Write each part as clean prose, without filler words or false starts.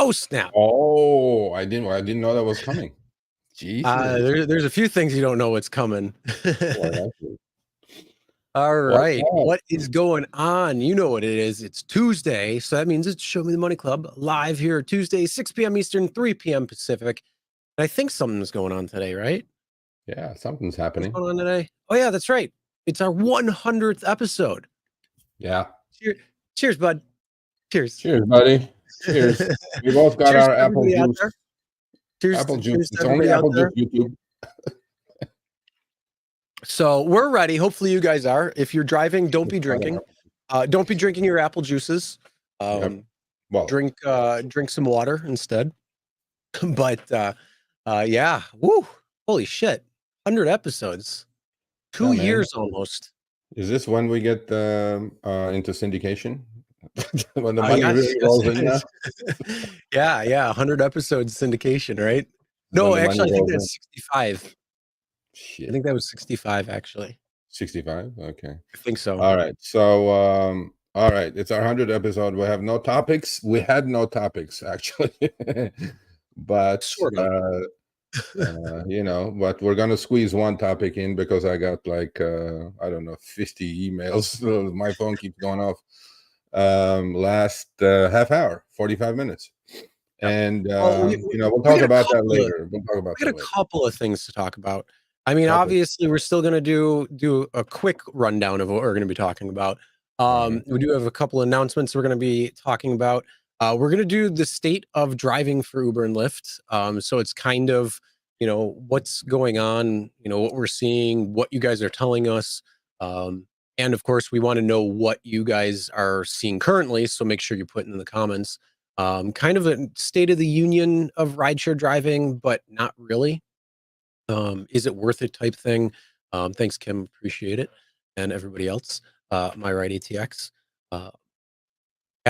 Oh, snap. Oh, I didn't know that was coming. Jeez. There's a few things you don't know what's coming. Oh, All right. What's What is going on? You know what it is. It's Tuesday. So that means it's Show Me the Money Club live here Tuesday, 6 p.m. Eastern, 3 p.m. Pacific. And I think something's going on today, right? Yeah, something's What's happening. going on today? Oh, yeah, that's right. It's our 100th episode. Yeah. Cheers, bud. Cheers. Cheers, buddy. Cheers. We both got Cheers our to apple everybody out juice. there. Cheers Apple to, juice. cheers to It's only everybody out apple there. juice, YouTube. So we're ready. Hopefully you guys are. If you're driving, don't be drinking. Don't be drinking your apple juices. Yep. Well, Drink some water instead. But yeah, woo, holy shit, 100 episodes, 2 years almost. Is this when we get into syndication? When the money Yes, really rolls in now? Yeah, 100 episodes syndication, right? No, actually, I think that's 65. Shit. I think that was 65, actually. 65? Okay. I think so. All right. So, all right. It's our 100th episode. We have no topics. We had no topics, actually. But, Sort of. you know, but we're going to squeeze one topic in because I got like, I don't know, 50 emails. So my phone keeps going off. Last half hour, 45 minutes. And, you know, we'll talk about that later. We'll talk about that later. We got a couple of things to talk about. I mean, obviously, we're still going to do a quick rundown of what we're going to be talking about. We do have a couple of announcements we're going to be talking about. We're going to do the state of driving for Uber and Lyft. So it's kind of, you know, what's going on, you know, what we're seeing, what you guys are telling us. And of course, we want to know what you guys are seeing currently. So make sure you put in the comments. Kind of a state of the union of rideshare driving, but not really. Is it worth it type thing? Thanks, Kim. Appreciate it. And everybody else. My Ride ATX. Yeah,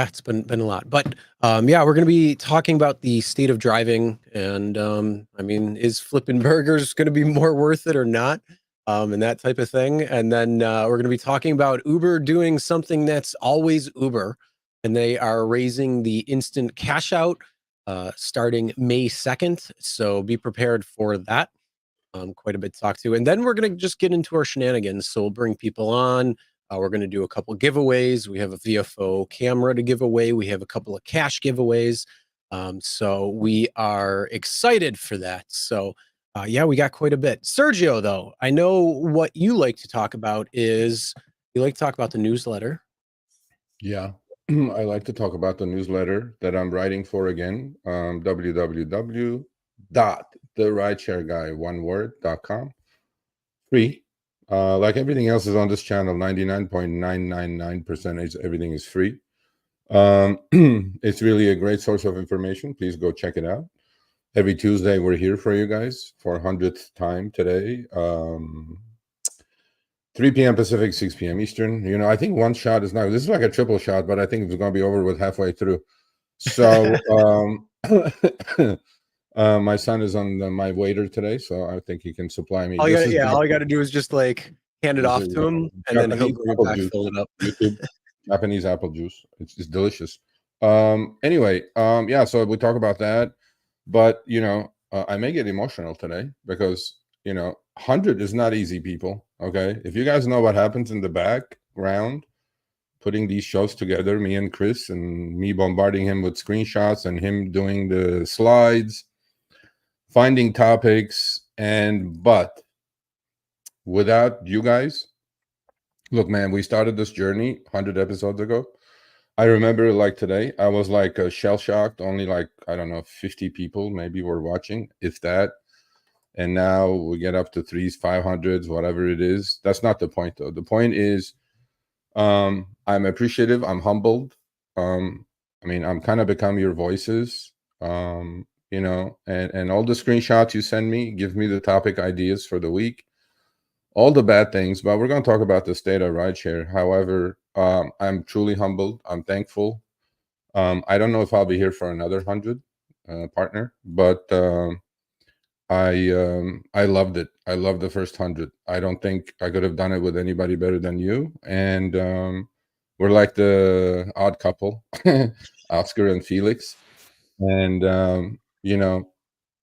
it's been a lot. But yeah, we're going to be talking about the state of driving. And I mean, is flipping burgers going to be more worth it or not? And that type of thing. And then we're going to be talking about Uber doing something that's always Uber. And they are raising the instant cash out starting May 2nd. So be prepared for that. Quite a bit to talk to. And then we're going to just get into our shenanigans. So we'll bring people on. We're going to do a couple giveaways. We have a VIOFO camera to give away. We have a couple of cash giveaways. So we are excited for that. So yeah, we got quite a bit. Sergio, though, I know what you like to talk about is you like to talk about the newsletter. Yeah, I like to talk about the newsletter that I'm writing for again. www.therideshareguy.com. Free. Like everything else is on this channel, 99.999% everything is free. It's really a great source of information. Please go check it out. Every Tuesday we're here for you guys for 100th time today. 3 p.m. Pacific, 6 p.m. Eastern. You know, I think one shot is not, this is like a triple shot, but I think it's going to be over with halfway through. So my son is on my waiter today, so I think he can supply me. All you got to do is just like hand it off to him, and then he'll bring it back, fill it up. YouTube, Japanese apple juice. It's delicious. Anyway, yeah, so we talk about that, but you know, I may get emotional today because you know, 100 is not easy, people. Okay, if you guys know what happens in the background, putting these shows together, me and Chris, and me bombarding him with screenshots, and him doing the slides, finding topics, but without you guys, look, man, we started this journey 100 episodes ago. I remember like today, I was like shell-shocked. Only like, I don't know, 50 people maybe were watching, if that. And now we get up to 300s, 500s, whatever it is. That's not the point, though. The point is, I'm appreciative. I'm humbled. I mean, I'm kind of become your voices, you know, and all the screenshots you send me, give me the topic ideas for the week, all the bad things, but we're going to talk about the state of rideshare. However, I'm truly humbled. I'm thankful. I don't know if I'll be here for another 100, partner, but I loved it. I loved the first 100. I don't think I could have done it with anybody better than you. And we're like the odd couple, Oscar and Felix. And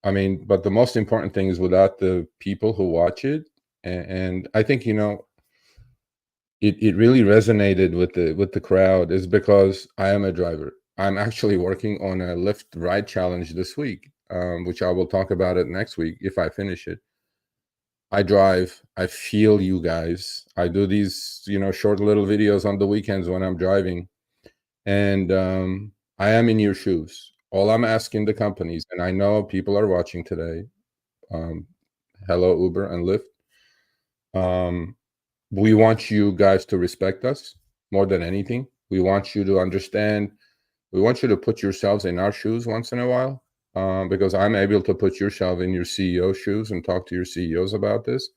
I mean, but the most important thing is without the people who watch it, and I think it really resonated with the crowd is because I am a driver. I'm actually working on a Lyft ride challenge this week, which I will talk about it next week if I finish it. I drive. I feel you guys. I do these, short little videos on the weekends when I'm driving, and I am in your shoes. All I'm asking the companies, and I know people are watching today. Um, Hello, Uber and Lyft. We want you guys to respect us more than anything. We want you to understand. We want you to put yourselves in our shoes once in a while, because I'm able to put yourself in your CEO shoes and talk to your CEOs about this.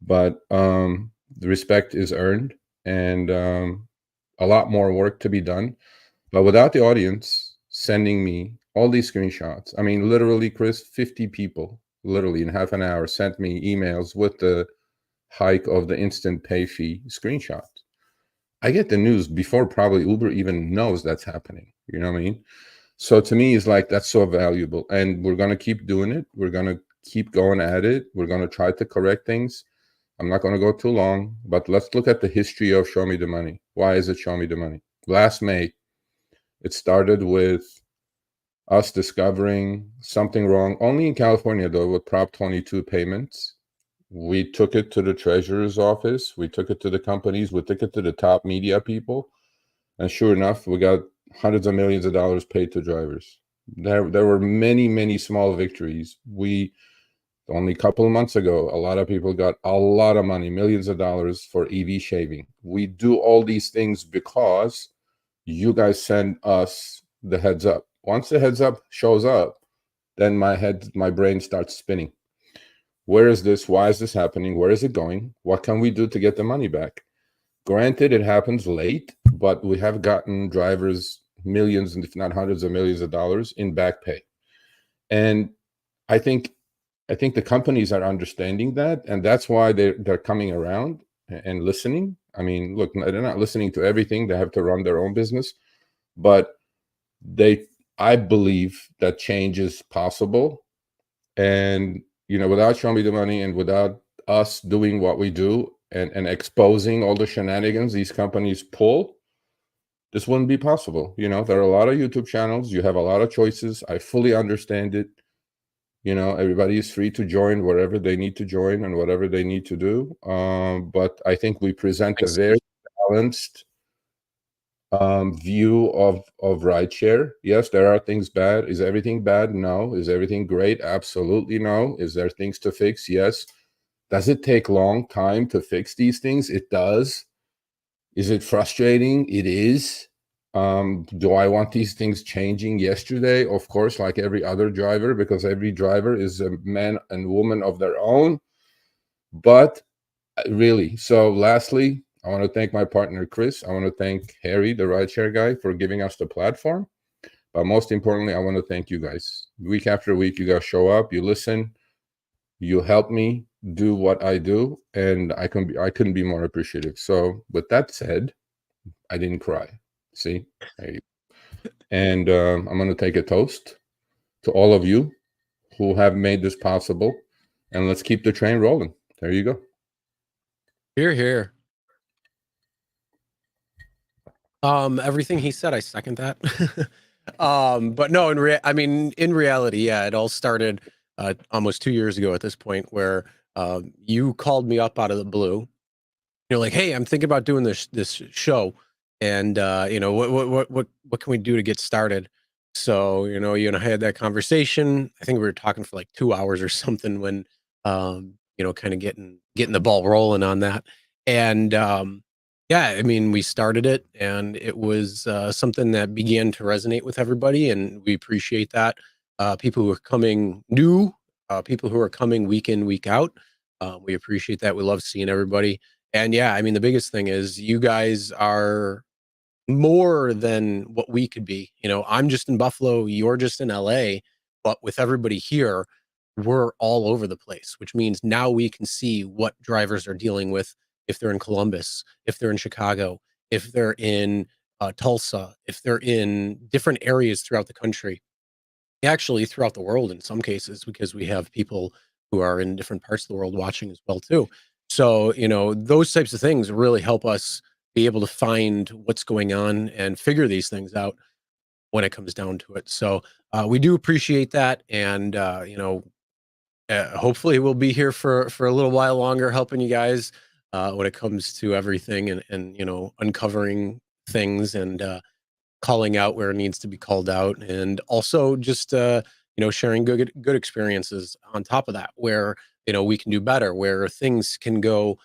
But the respect is earned, and a lot more work to be done. But without the audience sending me all these screenshots, I mean, literally, Chris, 50 people, literally in half an hour, sent me emails with the hike of the instant pay fee screenshot. I get the news before probably Uber even knows that's happening. You know what I mean? So to me, it's like that's so valuable. And we're going to keep doing it. We're going to keep going at it. We're going to try to correct things. I'm not going to go too long, but let's look at the history of Show Me the Money. Why is it Show Me the Money? Last May, it started with us discovering something wrong, only in California, though, with Prop 22 payments. We took it to the treasurer's office. We took it to the companies. We took it to the top media people. And sure enough, we got hundreds of millions of dollars paid to drivers. There were many, many small victories. Only a couple of months ago, a lot of people got a lot of money, millions of dollars for EV shaving. We do all these things because you guys send us the heads up. Once the heads up shows up, then my brain starts spinning. Where is this? Why is this happening? Where is it going? What can we do to get the money back? Granted, it happens late, but we have gotten drivers millions, if not hundreds of millions of dollars in back pay. And I think the companies are understanding that, and that's why they're coming around and listening. I mean, look, they're not listening to everything. They have to run their own business, but I believe that change is possible. And without Show Me the Money and without us doing what we do and exposing all the shenanigans these companies pull, this wouldn't be possible. There are a lot of YouTube channels. You have a lot of choices. I fully understand it. Everybody is free to join wherever they need to join and whatever they need to do. But I think we present a very balanced view of rideshare. Yes, there are things bad. Is everything bad? No. Is everything great? Absolutely no. Is there things to fix? Yes. Does it take long time to fix these things? It does. Is it frustrating? It is. Do I want these things changing yesterday? Of course, like every other driver, because every driver is a man and woman of their own. But really, so lastly, I want to thank my partner, Chris. I want to thank Harry, the rideshare guy, for giving us the platform. But most importantly, I want to thank you guys. Week after week, you guys show up, you listen, you help me do what I do, and I couldn't be more appreciative. So with that said, I didn't cry. See? And I'm going to take a toast to all of you who have made this possible. And let's keep the train rolling. There you go. Here, here. Everything he said, I second that. But no, in reality, yeah, it all started almost 2 years ago at this point, where you called me up out of the blue. You're like, "Hey, I'm thinking about doing this show, and what can we do to get started?" So you and I had that conversation. I think we were talking for like 2 hours or something when kind of getting the ball rolling on that. And yeah, I mean, we started it, and it was something that began to resonate with everybody, and we appreciate that. People who are coming new, people who are coming week in, week out, we appreciate that. We love seeing everybody. And yeah, I mean, the biggest thing is you guys are more than what we could be. I'm just in Buffalo, you're just in LA, but with everybody here, we're all over the place, which means now we can see what drivers are dealing with if they're in Columbus, if they're in Chicago, if they're in Tulsa, if they're in different areas throughout the country. actually throughout the world in some cases, because we have people who are in different parts of the world watching as well too. So, those types of things really help us be able to find what's going on and figure these things out when it comes down to it. So, we do appreciate that, and hopefully we'll be here for a little while longer, helping you guys when it comes to everything, and uncovering things, and calling out where it needs to be called out, and also just sharing good experiences on top of that, where we can do better, where things can go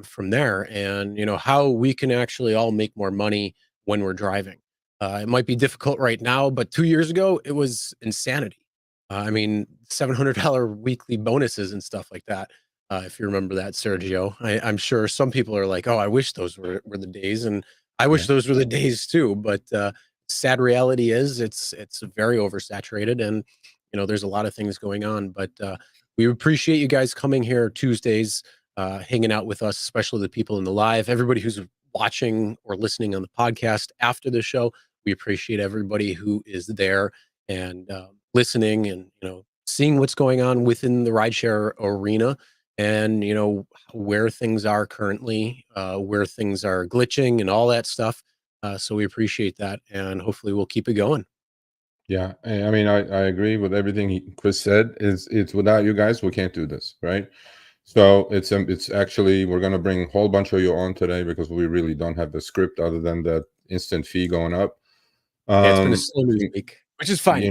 from there, and how we can actually all make more money when we're driving. It might be difficult right now, but 2 years ago it was insanity. I mean, $700 weekly bonuses and stuff like that. If you remember that, Sergio, I'm sure some people are like, "Oh, I wish those were the days," and I Yeah. wish those were the days too. But sad reality is it's very oversaturated, and there's a lot of things going on. But we appreciate you guys coming here Tuesdays, hanging out with us, especially the people in the live, everybody who's watching or listening on the podcast after the show. We appreciate everybody who is there and listening, and seeing what's going on within the rideshare arena, and where things are currently, where things are glitching and all that stuff. So we appreciate that, and hopefully we'll keep it going. Yeah, I mean, I agree with everything Chris said. It's without you guys, we can't do this, right? So it's actually, we're gonna bring a whole bunch of you on today because we really don't have the script other than that instant fee going up. Yeah, it's been a Um, slow news to- week, which is fine.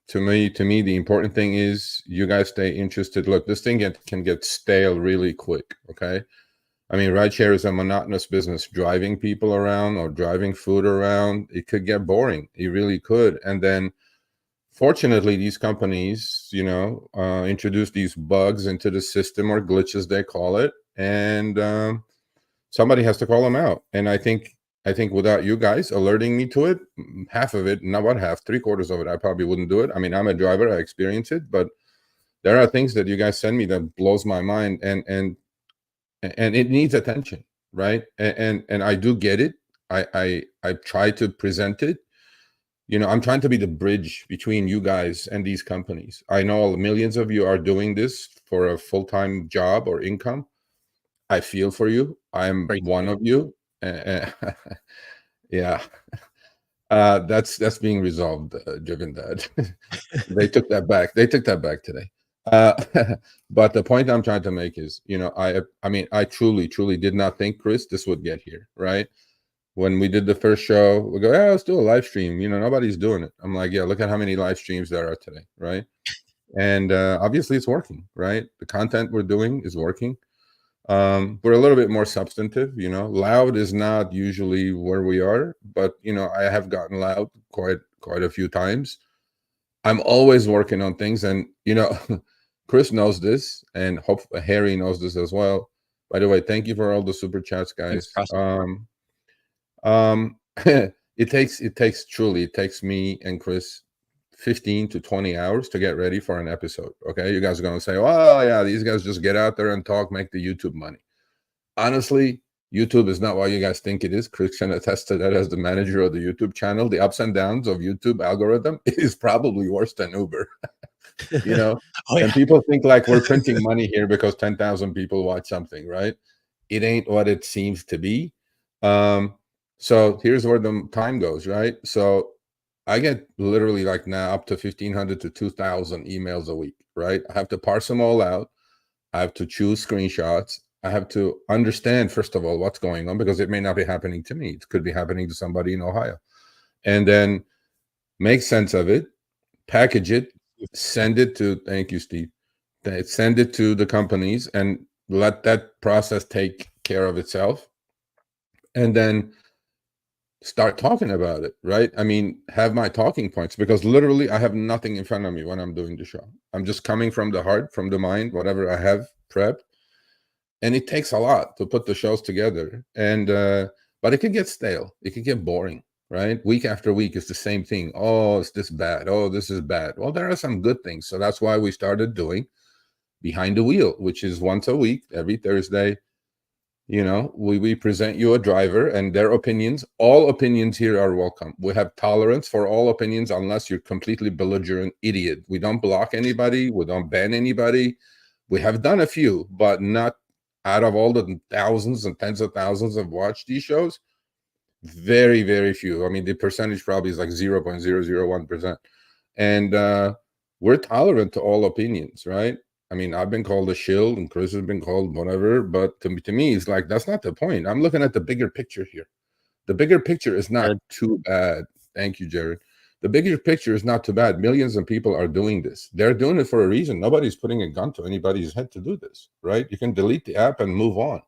to me, the important thing is you guys stay interested. Look, this thing can get stale really quick. Okay. I mean, rideshare is a monotonous business. Driving people around or driving food around, it could get boring. It really could. And then, fortunately, these companies, introduce these bugs into the system, or glitches they call it, and somebody has to call them out. And I think without you guys alerting me to it, half of it, not what half, 3/4 of it, I probably wouldn't do it. I mean, I'm a driver, I experience it, but there are things that you guys send me that blows my mind, and it needs attention, right? And I do get it. I try to present it. I'm trying to be the bridge between you guys and these companies. I know millions of you are doing this for a full-time job or income. I feel for you. I'm Great. one of you. Yeah. That's being resolved, driven dad. They took that back. They took that back today. Uh, but the point I'm trying to make is, I mean, I truly did not think, Chris, this would get here, right? When we did the first show, we go, yeah, let's do a live stream. Nobody's doing it. I'm like, yeah, look at how many live streams there are today, right? And obviously it's working, right? The content we're doing is working. We're a little bit more substantive. Loud is not usually where we are, but I have gotten loud quite a few times. I'm always working on things, and Chris knows this, and hope Harry knows this as well. By the way, thank you for all the super chats, Thanks, guys. Preston. It takes me and Chris 15 to 20 hours to get ready for an episode. Okay, you guys are going to say, oh yeah, these guys just get out there and talk, make the YouTube money. Honestly, YouTube is not what you guys think it is. Chris can attest to that as the manager of the YouTube channel. The ups and downs of YouTube algorithm is probably worse than Uber. Oh And yeah. people think like we're printing money here because 10,000 people watch something, right? It ain't what it seems to be. So here's where the time goes, right? So I get literally like now up to 1,500 to 2,000 emails a week, right? I have to parse them all out. I have to choose screenshots. I have to understand, first of all, what's going on, because it may not be happening to me. It could be happening to somebody in Ohio. And then make sense of it, package it, send it to, thank you, Steve. Send it to the companies and let that process take care of itself. And then start talking about it, right? I mean, have my talking points, because literally I have nothing in front of me when I'm doing the show. I'm just coming from the heart, from the mind, whatever I have prepped. And it takes a lot to put the shows together. And but it can get stale. It can get boring, right? Week after week is the same thing. Oh, is this bad? Oh, this is bad. Well, there are some good things. So that's why we started doing Behind the Wheel, which is once a week, every Thursday. we present you a driver and their opinions. All opinions here are welcome. We have tolerance for all opinions unless you're completely belligerent idiot. We don't block anybody. We don't ban anybody. We have done a few, but not out of all the thousands and tens of thousands have watched these shows. Very, very few. I mean, the percentage probably is like 0.001%. And we're tolerant to all opinions, right? I mean, I've been called a shill and Chris has been called whatever, but to me, it's like, that's not the point. I'm looking at the bigger picture here. The bigger picture is not too bad. Thank you, Jared. The bigger picture is not too bad. Millions of people are doing this. They're doing it for a reason. Nobody's putting a gun to anybody's head to do this, right? You can delete the app and move on.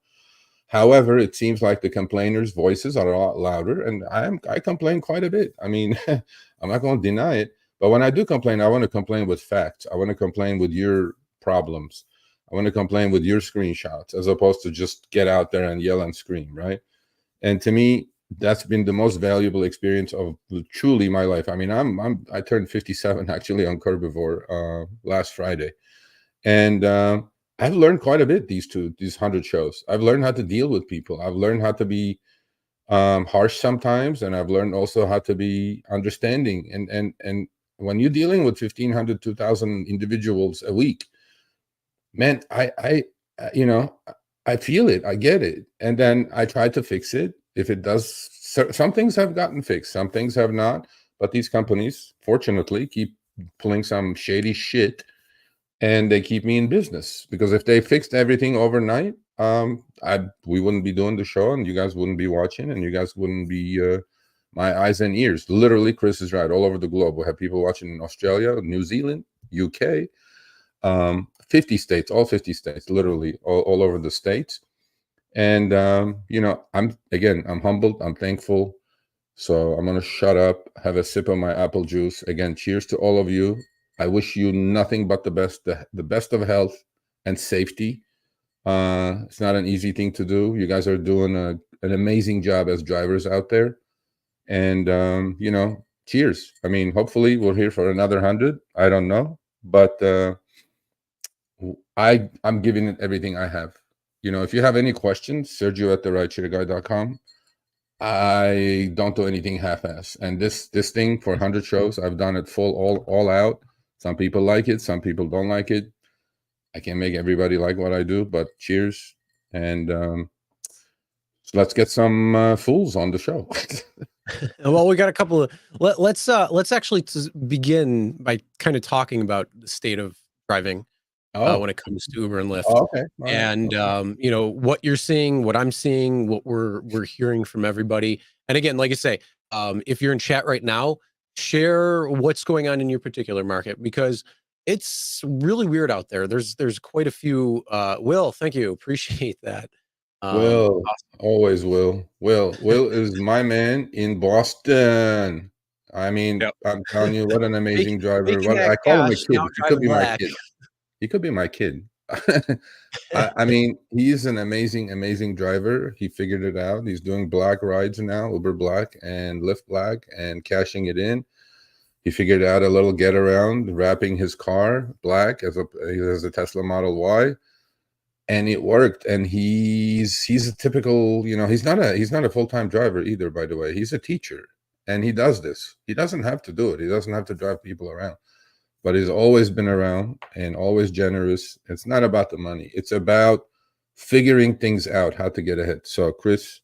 However, it seems like the complainers' voices are a lot louder, and I complain quite a bit. I mean, I'm not going to deny it, but when I do complain, I want to complain with facts. I want to complain with your problems. I want to complain with your screenshots, as opposed to just get out there and yell and scream, right? And to me, that's been the most valuable experience of truly my life. I mean, I turned 57 actually on Curbivore last Friday, and I've learned quite a bit these 100 shows. I've learned how to deal with people. I've learned how to be harsh sometimes, and I've learned also how to be understanding. And when you're dealing with 1,500, 2,000 individuals a week, man, I I feel it. I get it, and then I try to fix it. If it does, some things have gotten fixed, some things have not. But these companies, fortunately, keep pulling some shady shit, and they keep me in business, because if they fixed everything overnight, we wouldn't be doing the show, and you guys wouldn't be watching, and you guys wouldn't be my eyes and ears. Literally, Chris is right. All over the globe, we have people watching in Australia, New Zealand, UK, 50 states, all 50 states, literally all over the states. And I'm humbled, I'm thankful. So I'm gonna shut up, have a sip of my apple juice. Again, cheers to all of you. I wish you nothing but the best, the best of health and safety. It's not an easy thing to do. You guys are doing an amazing job as drivers out there. And cheers. I mean, hopefully we're here for another 100. I don't know, but I'm giving it everything I have. If you have any questions, Sergio at the rideshareguy.com. I don't do anything half-ass. And this thing for 100 shows, I've done it full, all out. Some people like it, some people don't like it. I can't make everybody like what I do, but cheers. And so let's get some fools on the show. Well, we got a couple of let's actually begin by kind of talking about the state of driving when it comes to Uber and Lyft. Okay. And what you're seeing, what I'm seeing, what we're hearing from everybody. And again, like I say, if you're in chat right now, share what's going on in your particular market, because it's really weird out there. There's quite a few. Will, thank you, appreciate that. Will, always Will. Will is my man in Boston. I mean, Yep. I'm telling you, what an amazing driver. I that call him a cash, kid. now He could be my black. kid. He could be my kid. I mean, he's an amazing driver. He figured it out. He's doing black rides now, Uber Black and Lyft Black, and cashing it in. He figured out a little get around, wrapping his car black he has a Tesla Model Y, and it worked. And he's a typical, he's not a full-time driver either, by the way. He's a teacher, and he does this. He doesn't have to do it. He doesn't have to drive people around. But he's always been around and always generous. It's not about the money. It's about figuring things out, how to get ahead. So, Chris,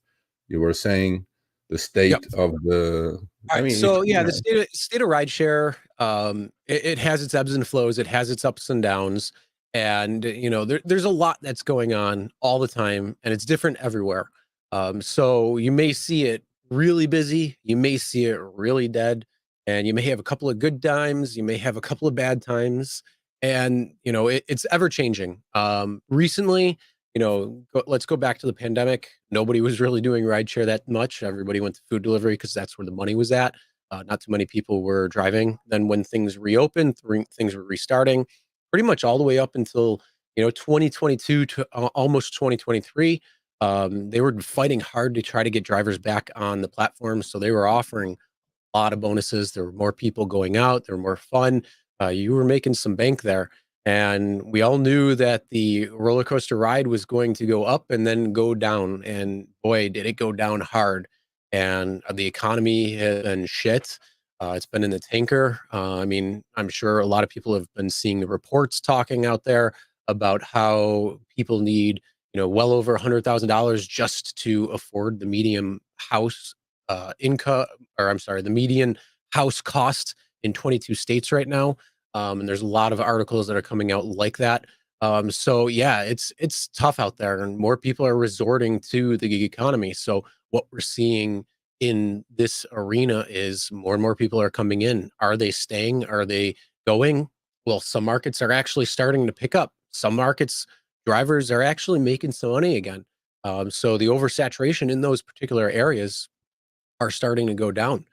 you were saying the state of the. The state of rideshare. It has its ebbs and flows. It has its ups and downs, and there's a lot that's going on all the time, and it's different everywhere. So you may see it really busy. You may see it really dead. And you may have a couple of good times, you may have a couple of bad times, and it's ever changing. Recently, let's go back to the pandemic. Nobody was really doing rideshare that much. Everybody went to food delivery because that's where the money was at. Not too many people were driving. Then when things reopened, things were restarting, pretty much all the way up until 2022 to almost 2023. They were fighting hard to try to get drivers back on the platform, so they were offering lot of bonuses. There were more people going out. There were more fun. You were making some bank there. And we all knew that the roller coaster ride was going to go up and then go down. And boy, did it go down hard. And the economy has been shit. It's been in the tanker. I mean, I'm sure a lot of people have been seeing the reports talking out there about how people need, well over $100,000 just to afford the medium house income, or I'm sorry, the median house cost in 22 states right now. And there's a lot of articles that are coming out like that. So yeah, it's tough out there, and more people are resorting to the gig economy. So what we're seeing in this arena is more and more people are coming in. Are they staying? Are they going? Well, some markets are actually starting to pick up. Some markets, drivers are actually making some money again. So the oversaturation in those particular areas are starting to go down.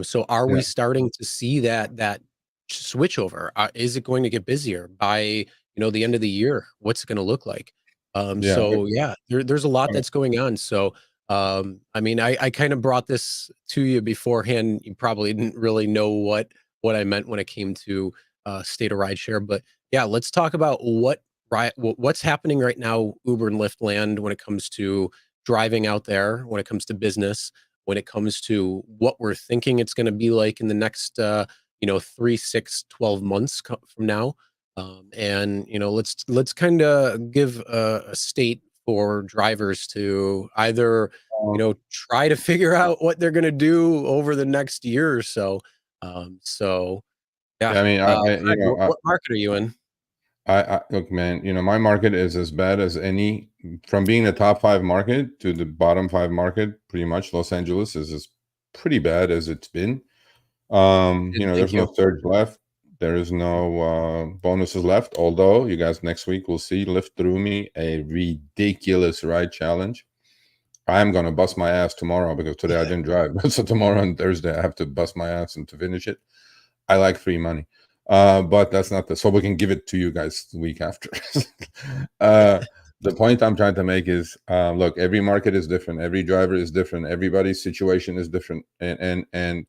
So are Yeah, we starting to see that switch over? Is it going to get busier by, the end of the year? What's it going to look like? yeah. So yeah, there's a lot that's going on. So I mean, I kind of brought this to you beforehand. You probably didn't really know what I meant when it came to state of rideshare, but yeah, let's talk about what's happening right now, Uber and Lyft land, when it comes to driving out there, when it comes to business, when it comes to what we're thinking it's going to be like in the next 3, 6, 12 months from now. And let's kind of give a state for drivers to either try to figure out what they're going to do over the next year or so. So yeah, Yeah, I mean, Fred, what market are you in? I look, man, my market is as bad as any, from being the top 5 market to the bottom 5 market, pretty much. Los Angeles is as pretty bad as it's been. Thank There's you. no surge left. There is no bonuses left. Although you guys next week will see, Lyft threw me a ridiculous ride challenge. I'm gonna bust my ass tomorrow because today I didn't drive. So tomorrow and Thursday I have to bust my ass and to finish it. I like free money. But that's not so we can give it to you guys the week after. The point I'm trying to make is, look, every market is different. Every driver is different. Everybody's situation is different. And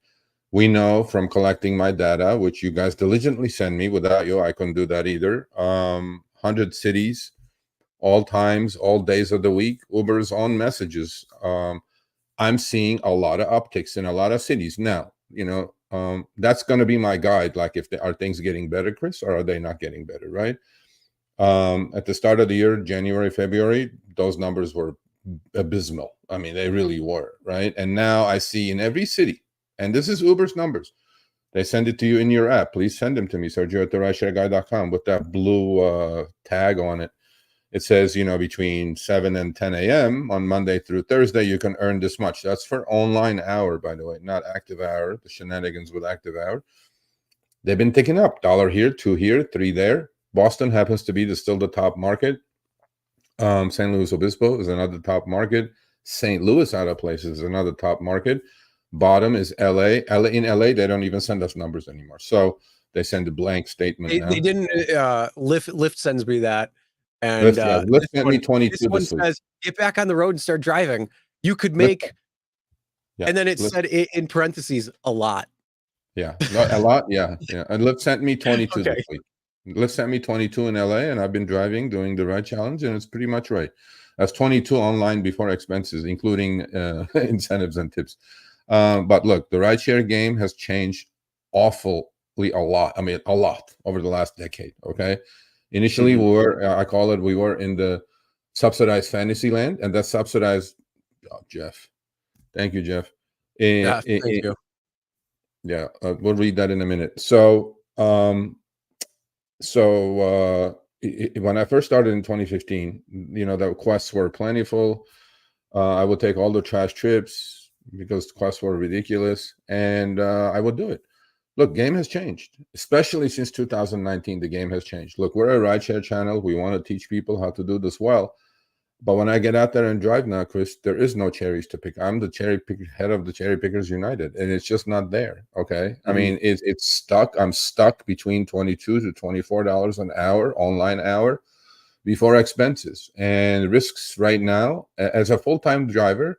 we know from collecting my data, which you guys diligently send me. Without you, I couldn't do that either. 100 cities, all times, all days of the week, Uber's on messages. I'm seeing a lot of upticks in a lot of cities now. That's going to be my guide. Like, if are things getting better, Chris, or are they not getting better, right? At the start of the year, January, February, those numbers were abysmal. I mean, they really were, right? And now I see in every city, and this is Uber's numbers. They send it to you in your app. Please send them to me, Sergio at rideshareguy.com, with that blue tag on it. It says, between 7 and 10 a.m. on Monday through Thursday, you can earn this much. That's for online hour, by the way, not active hour, the shenanigans with active hour. They've been ticking up. $1 here, 2 here, 3 there. Boston happens to be still the top market. San Luis Obispo is another top market. St. Louis, out of places, is another top market. Bottom is LA. In LA, they don't even send us numbers anymore. So they send a blank statement now. They didn't. Lyft sends me that, and Lyft sent me 22 this one this week. says, "Get back on the road and start driving. You could Lyft, make," yeah, and then it Lyft, said in parentheses, "a lot." yeah, a lot, yeah. And Lyft sent me 22 Okay. this week. Lyft sent me 22 in LA, and I've been driving, doing the ride challenge, and it's pretty much right. That's 22 online before expenses, including incentives and tips. But look, the rideshare game has changed awfully a lot. I mean, a lot over the last decade. Okay, initially Mhm. we were, we were in the subsidized fantasy land, and that's subsidized. Oh, Jeff, thank you, Jeff. Yeah, thank you. Yeah, we'll read that in a minute. So, when I first started in 2015, the requests were plentiful. I would take all the trash trips because the costs were ridiculous, and I would do it. Look, game has changed, especially since 2019. The game has changed. Look, we're a rideshare channel. We want to teach people how to do this well. But when I get out there and drive now, Chris, there is no cherries to pick. I'm the head of the Cherry Pickers United, and it's just not there. Okay, I Mhm. mean, it's stuck. I'm stuck between $22 to $24 an hour, online hour, before expenses and risks right now. As a full-time driver,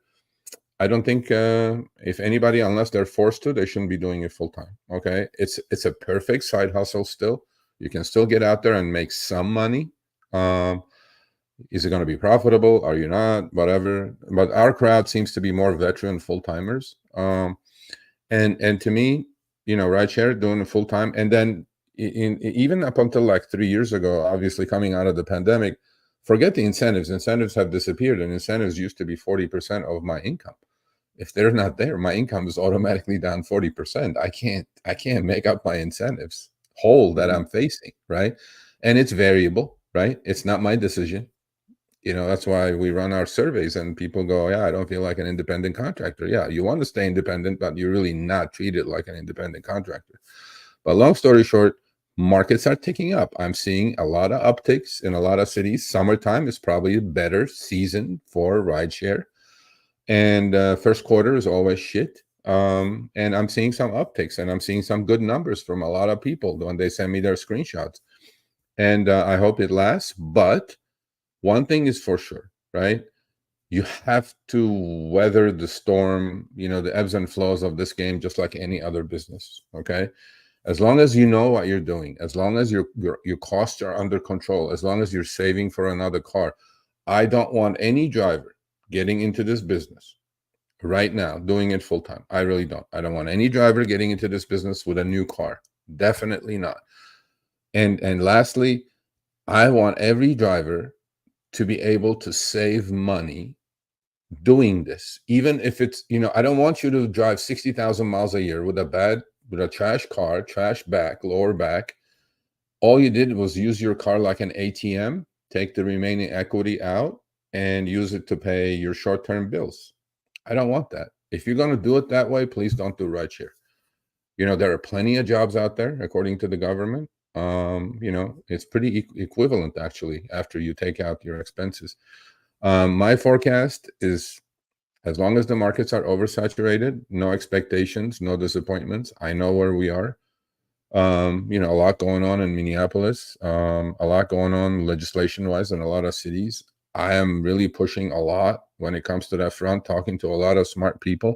I don't think if anybody, unless they're forced to, they shouldn't be doing it full-time. Okay, it's a perfect side hustle still. You can still get out there and make some money. Is it going to be profitable? Are you not? Whatever. But our crowd seems to be more veteran full-timers. And to me, you know, rideshare doing it full-time. And then even up until like 3 years ago, obviously coming out of the pandemic, forget the incentives. Incentives have disappeared, and incentives used to be 40% of my income. If they're not there, my income is automatically down 40%. I can't make up my incentives hole that I'm facing, right? And it's variable, right? It's not my decision. You know, that's why we run our surveys and people go, yeah, I don't feel like an independent contractor. Yeah, you want to stay independent, but you're really not treated like an independent contractor. But long story short, markets are ticking up. I'm seeing a lot of upticks in a lot of cities. Summertime is probably a better season for rideshare. And first quarter is always shit. And I'm seeing some upticks, and I'm seeing some good numbers from a lot of people when they send me their screenshots. And I hope it lasts. But one thing is for sure, right? You have to weather the storm, you know, the ebbs and flows of this game, just like any other business. Okay. As long as you know what you're doing, as long as your costs are under control, as long as you're saving for another car, I don't want any driver getting into this business right now, doing it full time. I really don't. I don't want any driver getting into this business with a new car. Definitely not. And lastly, I want every driver to be able to save money doing this, even if it's, you know, I don't want you to drive 60,000 miles a year with a trash car, trash back, lower back. All you did was use your car like an ATM, take the remaining equity out and use it to pay your short-term bills. I don't want that. If you're going to do it that way, please don't do rideshare. You know, there are plenty of jobs out there, according to the government. You know, it's pretty equivalent actually after you take out your expenses. My forecast is, as long as the markets are oversaturated, no expectations, no disappointments. I know where we are. You know, a lot going on in Minneapolis, a lot going on legislation-wise in a lot of cities. I am really pushing a lot when it comes to that front, talking to a lot of smart people.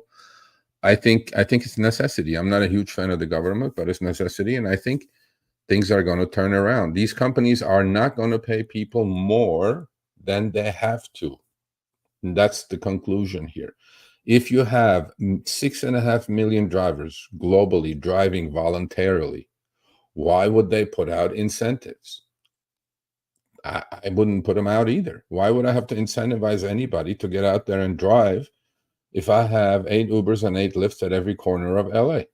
I think it's necessity. I'm not a huge fan of the government, but it's necessity, and I think things are going to turn around. These companies are not going to pay people more than they have to. And that's the conclusion here. If you have 6.5 million drivers globally driving voluntarily, why would they put out incentives? I wouldn't put them out either. Why would I have to incentivize anybody to get out there and drive if I have 8 Ubers and 8 Lyfts at every corner of LA?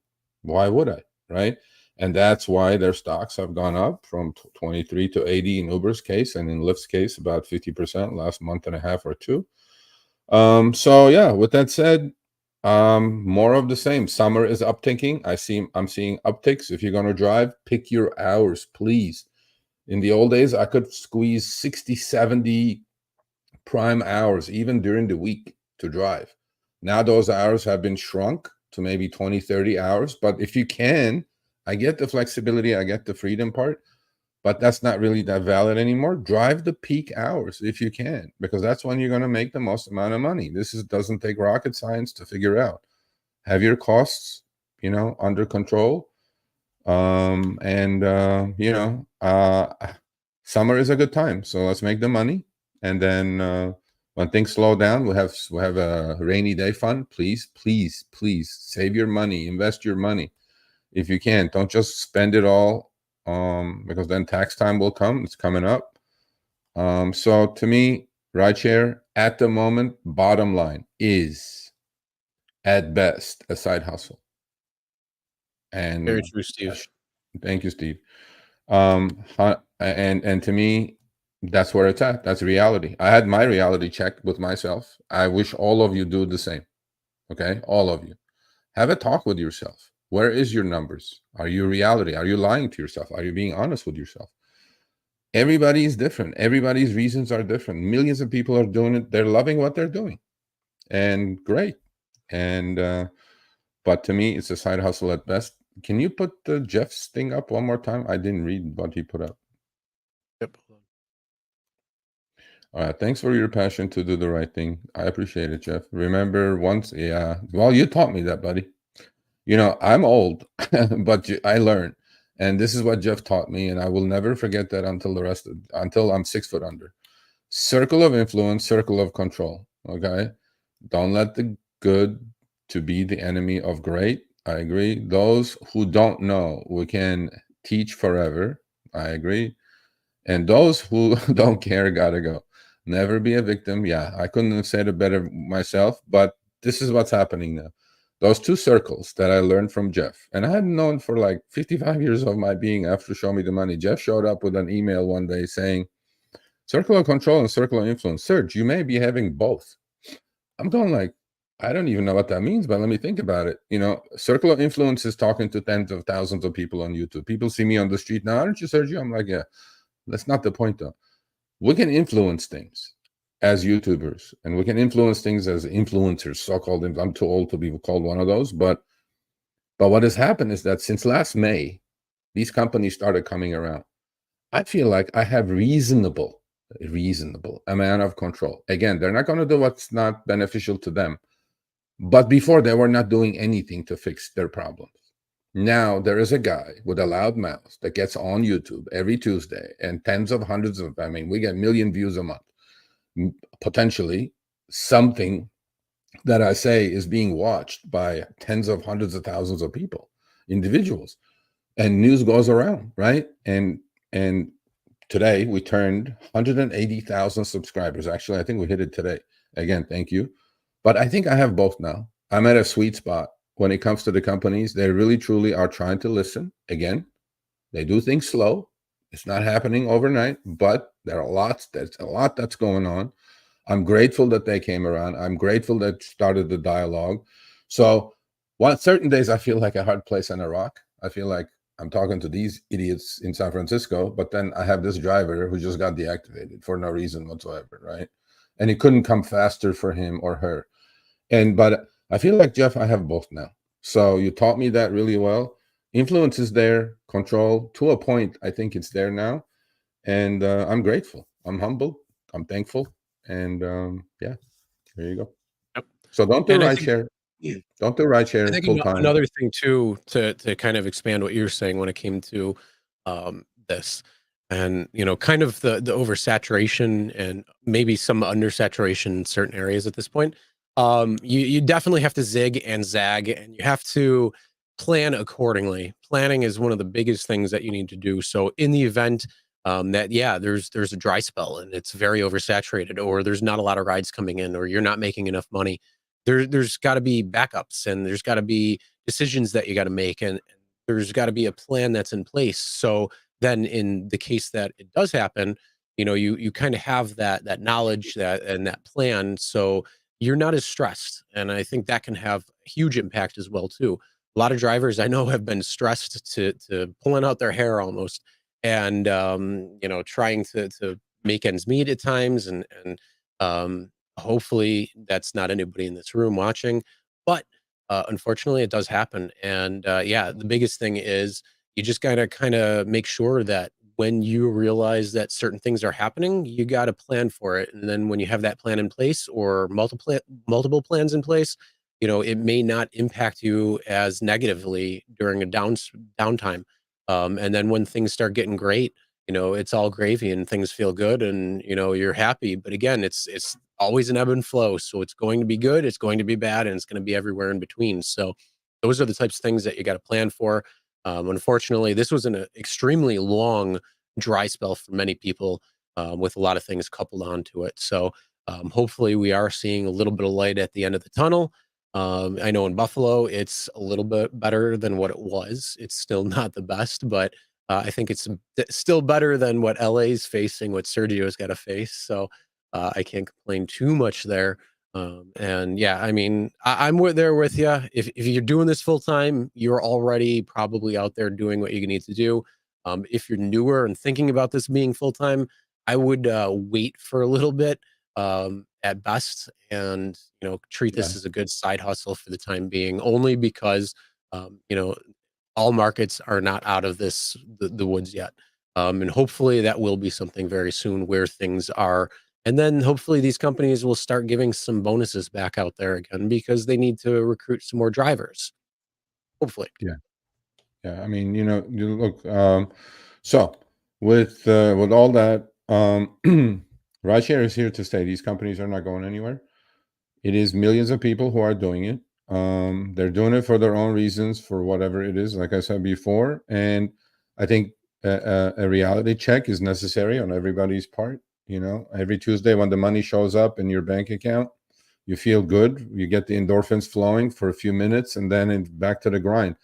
Why would I, right? And that's why their stocks have gone up from 23 to 80 in Uber's case, and in Lyft's case, about 50% last month and a half or two. So yeah, with that said, more of the same. Summer is upticking. I'm seeing upticks. If you're going to drive, pick your hours, please. In the old days, I could squeeze 60, 70 prime hours, even during the week, to drive. Now those hours have been shrunk to maybe 20, 30 hours. But if you can, I get the flexibility, I get the freedom part, but that's not really that valid anymore. Drive the peak hours if you can, because that's when you're going to make the most amount of money. Doesn't take rocket science to figure out. Have your costs, you know, under control. You know, summer is a good time, so let's make the money. And then when things slow down, we'll have a rainy day fund. Please, please, please save your money, invest your money if you can. Don't just spend it all, because then tax time will come. It's coming up. So to me, rideshare at the moment, bottom line, is at best a side hustle. And Very true, Steve. Thank you, Steve. And to me, that's where it's at. That's reality. I had my reality check with myself. I wish all of you do the same. Okay, all of you have a talk with yourself. Where is your numbers? Are you reality? Are you lying to yourself? Are you being honest with yourself? Everybody is different. Everybody's reasons are different. Millions of people are doing it. They're loving what they're doing, and great. And but to me, it's a side hustle at best. Can you put the Jeff's thing up one more time? I didn't read what he put up. Yep. All right. Thanks for your passion to do the right thing. I appreciate it, Jeff. Remember once, yeah. Well, you taught me that, buddy. You know, I'm old, but I learned. And this is what Jeff taught me, and I will never forget that until I'm 6 foot under. Circle of influence, circle of control. Okay, don't let the good to be the enemy of great. I agree. Those who don't know, we can teach forever. I agree. And those who don't care gotta go. Never be a victim. Yeah, I couldn't have said it better myself, but this is what's happening now. Those two circles that I learned from Jeff, and I hadn't known for like 55 years of my being after Show Me the Money. Jeff showed up with an email one day saying, circle of control and circle of influence. Serge, you may be having both. I'm going like, I don't even know what that means, but let me think about it. You know, circle of influence is talking to tens of thousands of people on YouTube. People see me on the street now, aren't you, Sergio? I'm like, yeah, that's not the point though. We can influence things as YouTubers, and we can influence things as influencers, so-called. I'm too old to be called one of those, but what has happened is that since last May, these companies started coming around. I feel like I have reasonable amount of control. Again, they're not going to do what's not beneficial to them. But before, they were not doing anything to fix their problems. Now there is a guy with a loud mouth that gets on YouTube every Tuesday, and tens of hundreds of, I mean, we get 1 million views a month. Potentially something that I say is being watched by tens of hundreds of thousands of people, individuals, and news goes around, right? And today we turned 180,000 subscribers. Actually, I think we hit it today. Again, thank you. But I think I have both now. I'm at a sweet spot when it comes to the companies. They really, truly are trying to listen. Again, they do things slow. It's not happening overnight, but there's a lot that's going on. I'm grateful that they came around. I'm grateful that started the dialogue. So certain days I feel like a hard place on a rock. I feel like I'm talking to these idiots in San Francisco, but then I have this driver who just got deactivated for no reason whatsoever, right? And it couldn't come faster for him or her. But I feel like, Jeff, I have both now. So you taught me that really well. Influence is there, control to a point. I think it's there now. And I'm grateful. I'm humbled. I'm thankful. And yeah, there you go. Yep. So don't do And rideshare. Don't do I rideshare think full time. another thing too, to kind of expand what you're saying when it came to this, and kind of the oversaturation and maybe some undersaturation in certain areas at this point. You definitely have to zig and zag, and you have to plan accordingly. Planning is one of the biggest things that you need to do. So in the event that there's a dry spell and it's very oversaturated, or there's not a lot of rides coming in, or you're not making enough money, there's got to be backups, and there's got to be decisions that you got to make, and there's got to be a plan that's in place. So then in the case that it does happen, you kind of have that knowledge and that plan, so you're not as stressed. And I think that can have a huge impact as well too. A lot of drivers I know have been stressed to pulling out their hair almost, and trying to make ends meet at times, and hopefully that's not anybody in this room watching, but unfortunately it does happen. And yeah, the biggest thing is you just gotta kind of make sure that when you realize that certain things are happening, you got to plan for it. And then when you have that plan in place, or multiple plans in place, it may not impact you as negatively during a downtime. And then when things start getting great, it's all gravy and things feel good, and you're happy. But again, it's always an ebb and flow. So it's going to be good, it's going to be bad, and it's going to be everywhere in between. So those are the types of things that you got to plan for. Unfortunately, this was an extremely long dry spell for many people, with a lot of things coupled onto it. So hopefully we are seeing a little bit of light at the end of the tunnel. I know in Buffalo, it's a little bit better than what it was. It's still not the best, but I think it's still better than what LA's facing, what Sergio's got to face. So I can't complain too much there. And yeah, I mean, I'm there with you. If you're doing this full time, you're already probably out there doing what you need to do. If you're newer and thinking about this being full time, I would wait for a little bit, at best, and treat this as a good side hustle for the time being, only because all markets are not out of the woods yet. And hopefully that will be something very soon where things are. And then hopefully these companies will start giving some bonuses back out there again, because they need to recruit some more drivers. Hopefully. Yeah. Yeah. I mean, you know, you look. So with all that, rideshare is here to stay. These companies are not going anywhere. It is millions of people who are doing it. They're doing it for their own reasons, for whatever it is, like I said before. And I think a reality check is necessary on everybody's part. You know, every Tuesday when the money shows up in your bank account, you feel good. You get the endorphins flowing for a few minutes, and then it's back to the grind.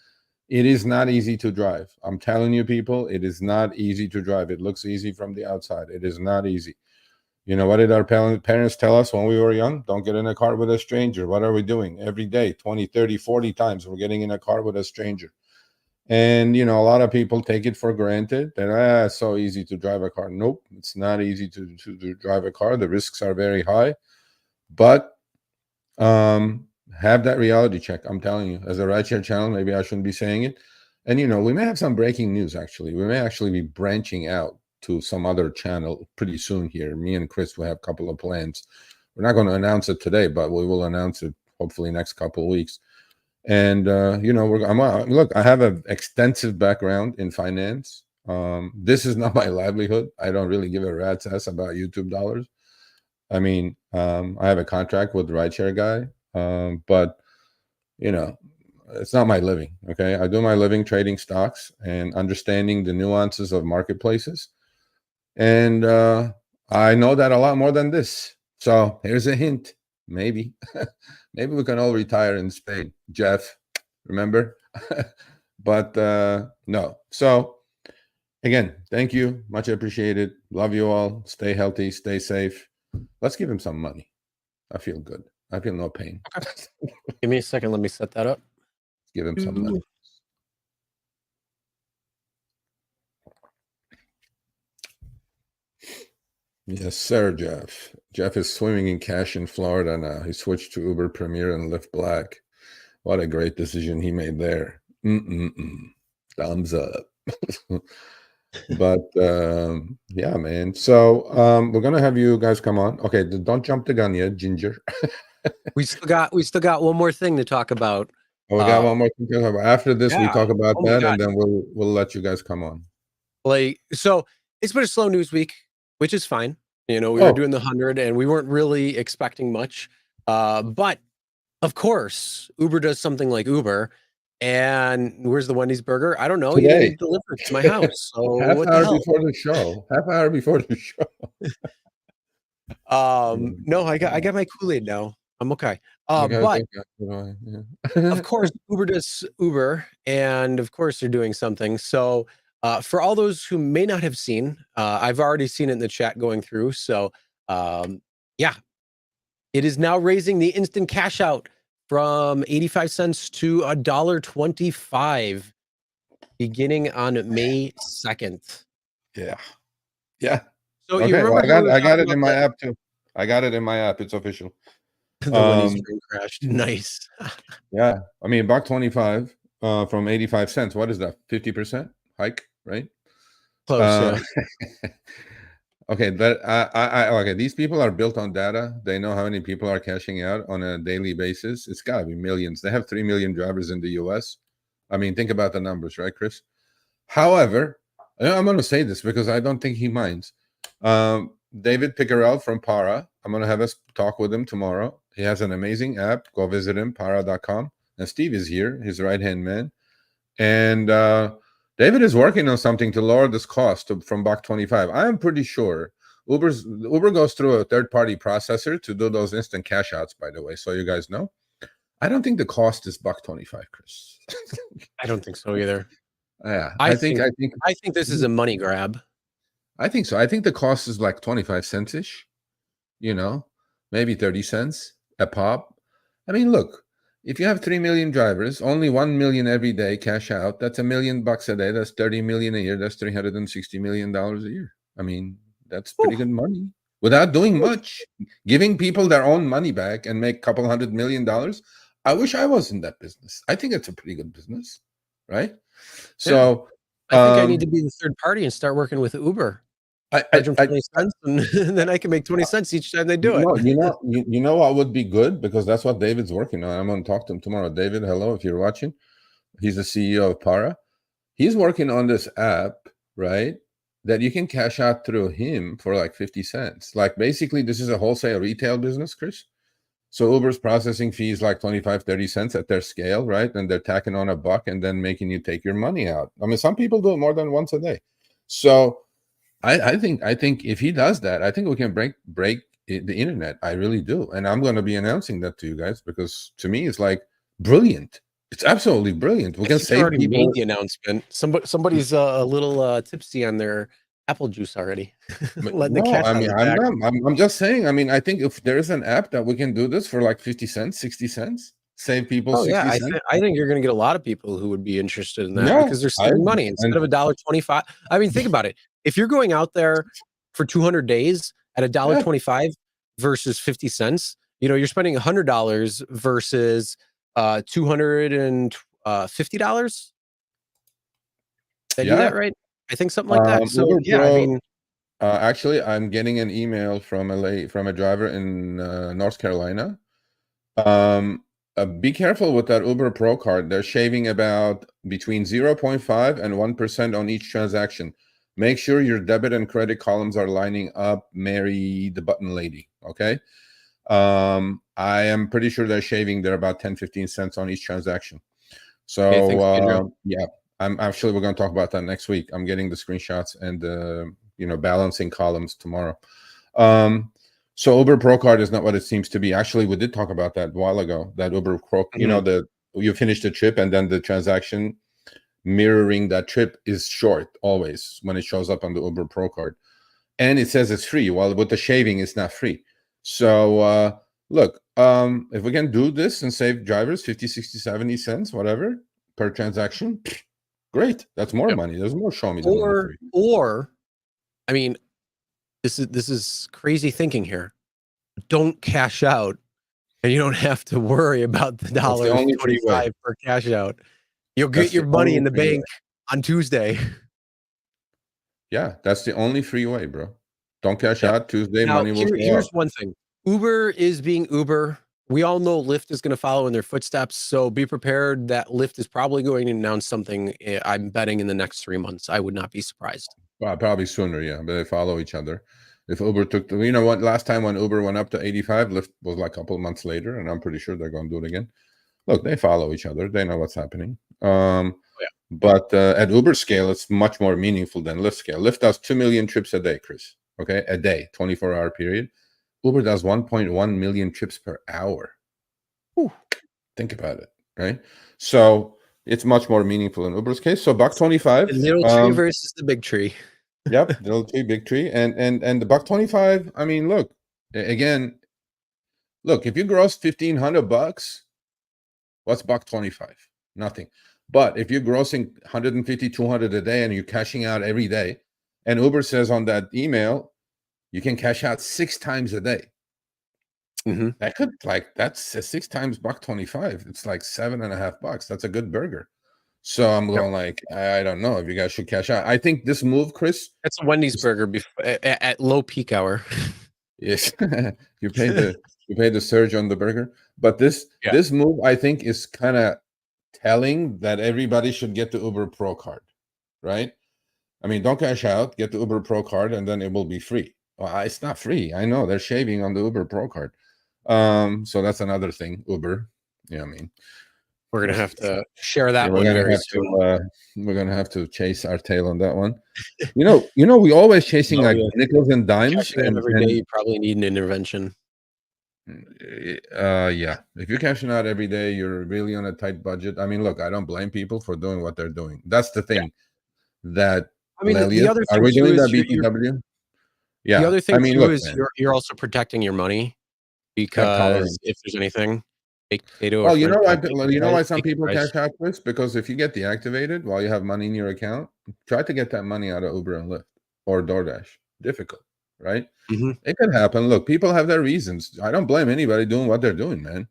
It is not easy to drive. I'm telling you, people, it is not easy to drive. It looks easy from the outside. It is not easy. You know, what did our parents tell us when we were young? Don't get in a car with a stranger. What are we doing? Every day, 20, 30, 40 times, we're getting in a car with a stranger. And, you know, a lot of people take it for granted that, it's so easy to drive a car. Nope, it's not easy to drive a car. The risks are very high. But have that reality check. I'm telling you, as a rideshare channel, maybe I shouldn't be saying it. And, you know, we may have some breaking news, actually. We may actually be branching out to some other channel pretty soon here. Me and Chris will have a couple of plans. We're not going to announce it today, but we will announce it hopefully next couple of weeks. And you know, look, I have an extensive background in finance. This is not my livelihood. I don't really give a rat's ass about YouTube dollars. I mean, I have a contract with Rideshare Guy, but you know, it's not my living. Okay, I do my living trading stocks and understanding the nuances of marketplaces. And I know that a lot more than this. So here's a hint. Maybe, maybe we can all retire in Spain. Jeff, remember? But no. So again, thank you. Much appreciated. Love you all. Stay healthy. Stay safe. Let's give him some money. I feel good. I feel no pain. Give me a second. Let me set that up. Give him some money. Yes, sir, Jeff. Jeff is swimming in cash in Florida now. He switched to Uber Premier and Lyft Black. What a great decision he made there. Thumbs up. But yeah, man. So we're gonna have you guys come on. Okay, don't jump the gun yet, Ginger. we still got one more thing to talk about. Oh, we got one more thing to talk about. After this, we talk about that, and then we'll let you guys come on. Like, so it's been a slow news week, which is fine. You know, we were doing the 100 and we weren't really expecting much. But of course, Uber does something like Uber. And where's the Wendy's burger? I don't know. Today. You didn't deliver it to my house. So Half hour before the show. No, I got my Kool-Aid now. I'm okay. But of course, Uber does Uber, and of course they're doing something. So for all those who may not have seen, I've already seen it in the chat going through. So yeah, it is now raising the instant cash out from 85 cents to $1.25 beginning on May 2nd. Yeah. So okay, you remember I got it in my app too. I got it in my app. It's official. The Wendy's train crashed. Nice. Yeah. I mean, $1.25 from 85 cents. What is that? 50% hike, right? Close, yeah. Okay, but okay, these people are built on data. They know how many people are cashing out on a daily basis. It's got to be millions. They have 3 million drivers in the US. I mean, think about the numbers, right, Chris? However, I'm going to say this because I don't think he minds. David Picarel from Para. I'm going to have us talk with him tomorrow. He has an amazing app. Go visit him, para.com. And Steve is here, his right-hand man. And David is working on something to lower this cost from $1.25. I am pretty sure Uber goes through a third-party processor to do those instant cash outs, by the way, so you guys know. I don't think the cost is $1.25, Chris. I don't think so either. Yeah, I think this is a money grab. I think so. I think the cost is like 25 cents ish, you know, maybe 30 cents a pop. I mean, look, if you have 3 million drivers, only 1 million every day cash out, that's $1 million a day. That's 30 million a year. That's $360 million a year. I mean, that's pretty good money without doing much, giving people their own money back and make a couple $100 million. I wish I was in that business. I think it's a pretty good business, right? So I think I need to be the third party and start working with Uber. I charge them 20 cents, and then I can make 20 cents each time they do it. You know what would be good, because that's what David's working on. I'm going to talk to him tomorrow. David, hello, if you're watching. He's the CEO of Para. He's working on this app, right? That you can cash out through him for like 50 cents. Like basically, this is a wholesale retail business, Chris. So Uber's processing fees like 25, 30 cents at their scale, right? And they're tacking on $1 and then making you take your money out. I mean, some people do it more than once a day. So I think if he does that, I think we can break the internet. I really do. And I'm going to be announcing that to you guys, because to me, it's like brilliant. It's absolutely brilliant. We can save already people. made the announcement. Somebody's a little tipsy on their apple juice already. Letting the No, cat I out of mean, the I'm bag. not. I'm just saying. I mean, I think if there is an app that we can do this for like 50 cents, 60 cents, save people Oh yeah, 60 cents. I think you're going to get a lot of people who would be interested in that, Yeah, because they're saving money instead of $1.25. I mean, think about it. If you're going out there for 200 days at yeah, $1.25 versus 50 cents, you know, you're spending $100 versus $250. Did I do that yeah. right? I think something like that. So Uber yeah, I Pro. mean, Actually, I'm getting an email from a driver in North Carolina. Be careful with that Uber Pro card. They're shaving about between 0.5 and 1% on each transaction. Make sure your debit and credit columns are lining up. Mary the button lady. Okay. I am pretty sure they're shaving. They're about 10, 15 cents on each transaction. okay, thanks, Pedro. So yeah, we're going to talk about that next week. I'm getting the screenshots and balancing columns tomorrow. So Uber Pro card is not what it seems to be. Actually, we did talk about that a while ago. That Uber Pro, you finish the trip and then the transaction mirroring that trip is short always when it shows up on the Uber Pro card, and it says it's free. While with the shaving, it's not free. So look, if we can do this and save drivers 50, 60, 70 cents, whatever per transaction, great. That's more money. There's more show me the money free. Or I mean, this is crazy thinking here. Don't cash out, and you don't have to worry about the That's the only free way. $1.25 per cash out. You'll That's get your the money only in the free bank on Tuesday. Yeah, that's the only free way, bro. Don't cash Yep. out. Tuesday, Now, money will show here's up. one thing. Uber is being Uber. We all know Lyft is going to follow in their footsteps, so be prepared that Lyft is probably going to announce something, I'm betting, in the next 3 months. I would not be surprised. Well, probably sooner, yeah, but they follow each other. If Uber took you know what, last time when Uber went up to 85, Lyft was like a couple of months later, and I'm pretty sure they're going to do it again. Look, they follow each other. They know what's happening. But at Uber scale, it's much more meaningful than Lyft scale. Lyft does 2 million trips a day, Chris. Okay, a day, 24-hour period. Uber does 1.1 million trips per hour. Ooh, think about it, right? So it's much more meaningful in Uber's case. So $1.25. The little tree versus the big tree. Yep, little tree, big tree, and the $1.25. I mean, look again. Look, if you gross $1,500, what's $1.25? Nothing. But if you're grossing 150, 200 a day, and you're cashing out every day, and Uber says on that email, you can cash out 6 times a day. That could that's 6 times $1.25. It's like $7.50. That's a good burger. So I'm going like, I don't know if you guys should cash out. I think this move, Chris, that's a Wendy's burger at low peak hour. Yes, you pay the surge on the burger, but this move I think is kind of telling that everybody should get the Uber Pro card, right? I mean, don't cash out, get the Uber Pro card, and then it will be free. Well, it's not free. I know they're shaving on the Uber Pro card. So that's another thing. Uber, I mean, we're gonna have to share that we're one gonna very have soon. we're gonna have to chase our tail on that one. We always chasing like nickels and dimes. Every day, you probably need an intervention. Yeah, if you're cashing out every day, you're really on a tight budget. I mean, look, I don't blame people for doing what they're doing. That's the thing. That I mean, the other thing are we too doing is that BTW? Yeah, the other thing I mean, too look, is man, you're also protecting your money, because tolerance. if there's anything, baked potato. Well, or you know French why? fries, You know why some baked people fries. cash out this? Because if you get deactivated while you have money in your account, try to get that money out of Uber and Lyft or DoorDash. Difficult, right? It could happen. Look, people have their reasons. I don't blame anybody doing what they're doing, man.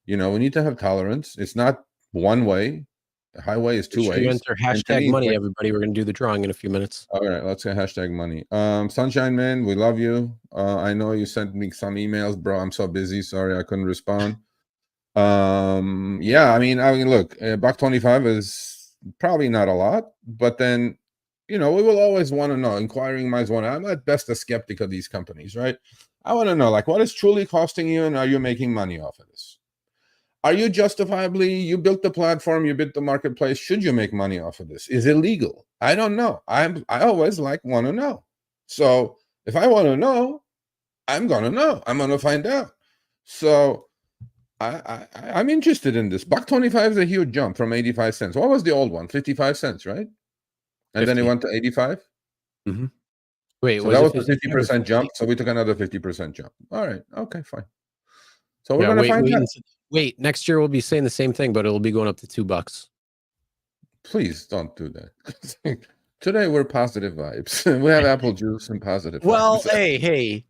We need to have tolerance. It's not one way. The highway is 2 Make sure ways. you enter hashtag money, everybody. We're gonna do the drawing in a few minutes. All right, let's get hashtag money. Sunshine Man, we love you. I know you sent me some emails, bro. I'm so busy. Sorry, I couldn't respond. Yeah, I mean, look, $1.25 is probably not a lot, but then, we will always want to know. Inquiring minds want to. I'm at best a skeptic of these companies, right? I want to know, like, what is truly costing you, and are you making money off of this? Are you justifiably, you built the platform, you built the marketplace, should you make money off of this? Is it legal? I don't know. I always want to know. So if I want to know, I'm going to know. I'm going to find out. So I'm interested in this. $1.25 is a huge jump from 85 cents. What was the old one? 55 cents, right? And 50. then it went to 85? Mm-hmm. Wait, so that was a 50% jump. So we took another 50% jump. All right. Okay, fine. So we're going to find out. Wait, next year we'll be saying the same thing, but it'll be going up to $2. Please don't do that. Today we're positive vibes. We have apple juice and positive vibes. Hey.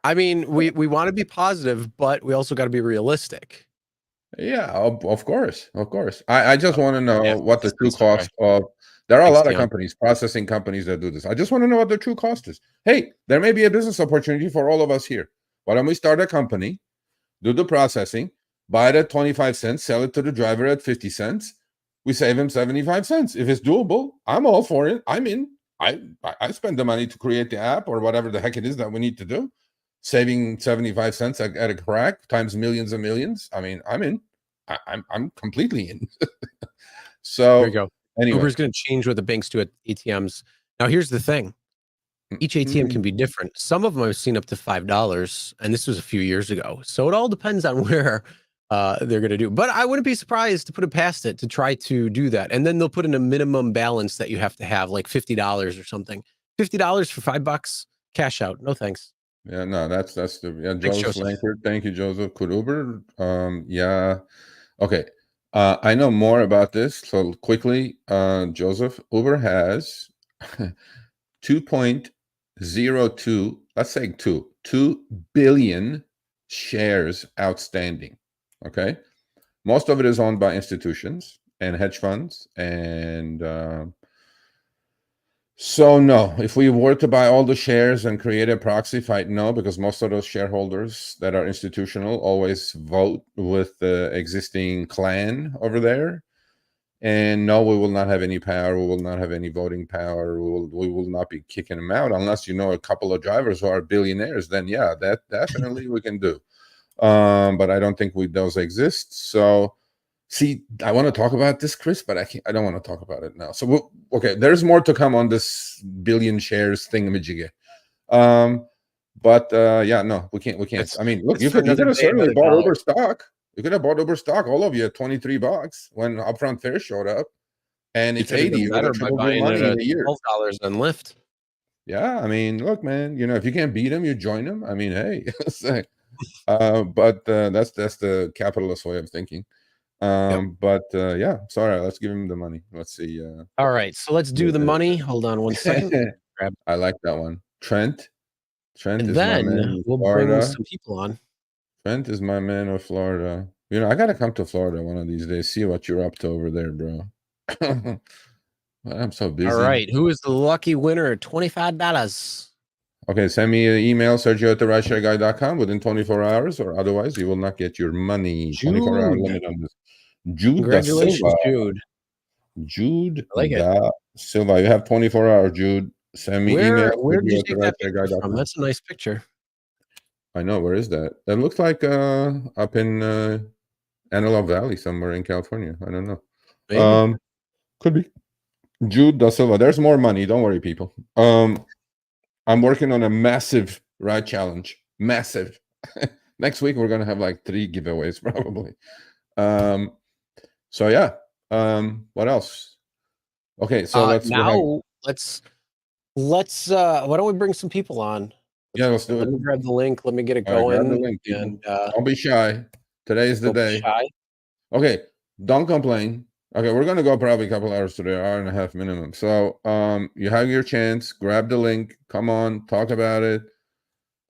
I mean, we want to be positive, but we also got to be realistic. Yeah, of course. I just want to know what the true cost of. There are a lot of companies, processing companies that do this. I just want to know what the true cost is. Hey, there may be a business opportunity for all of us here. Why don't we start a company, do the processing, buy it at 25 cents, sell it to the driver at 50 cents. We save him 75 cents. If it's doable, I'm all for it. I'm in. I spend the money to create the app or whatever the heck it is that we need to do. Saving 75 cents at a crack times millions and millions. I mean, I'm in. I'm completely in. So there you go. Anyway. Uber's going to change what the banks do at ATMs. Now, here's the thing. Each ATM can be different. Some of them I've seen up to $5, and this was a few years ago. So it all depends on where they're going to do. But I wouldn't be surprised to put it past it to try to do that. And then they'll put in a minimum balance that you have to have, like $50 or something. $50 for $5, cash out. No thanks. Yeah, no, that's Joseph Lankford. Thank you, Joseph. Could Uber? Yeah. Okay. I know more about this. So quickly, Joseph, Uber has 2.02, let's say 2 billion shares outstanding. Okay. Most of it is owned by institutions and hedge funds. And so no, if we were to buy all the shares and create a proxy fight, no, because most of those shareholders that are institutional always vote with the existing clan over there. And no, we will not have any power. We will not have any voting power. We will not be kicking them out unless a couple of drivers who are billionaires. Then yeah, that definitely we can do. But I don't think those exist. So see, I want to talk about this, Chris, but I don't want to talk about it now. So okay, there's more to come on this billion shares thingamajiggy. But yeah, no, we can't. I mean, look, you could have certainly bought Uber stock. You could have bought Uber stock, all of you, at $23 when upfront fare showed up, and it's 80. You would have tripled your money in a year. $12 on Lyft. Yeah, I mean, look, man, if you can't beat them, you join them. I mean, hey, but that's the capitalist way of thinking. But yeah, sorry, let's give him the money. Let's see. All right, so let's do the money. Hold on one second. I like that one. Trent and is then my man. We'll bring some people on. Trent is my man of Florida. I gotta come to Florida one of these days, see what you're up to over there, bro. I'm so busy. All right, who is the lucky winner? $25. Okay, send me an email, Sergio@rideshareguy.com within 24 hours, or otherwise you will not get your money. 24-hour limit on this. Jude Congratulations, da Silva. Jude. I like da Silva. You have 24 hours, Jude. Send me email. Where did you take that picture from? That's a nice picture. I know. Where is that? That looks like up in Antelope Valley somewhere in California. I don't know. Maybe. Could be. Jude da Silva. There's more money. Don't worry, people. I'm working on a massive ride challenge. Massive. Next week we're gonna have like 3 giveaways probably. So yeah. What else? Okay, so let's why don't we bring some people on? Let's do it. Let me grab the link. Let me get it going. Grab the link, and don't be shy. Today is the day. Okay, don't complain. Okay, we're gonna go probably a couple hours today, hour and a half minimum. So you have your chance. Grab the link. Come on, talk about it.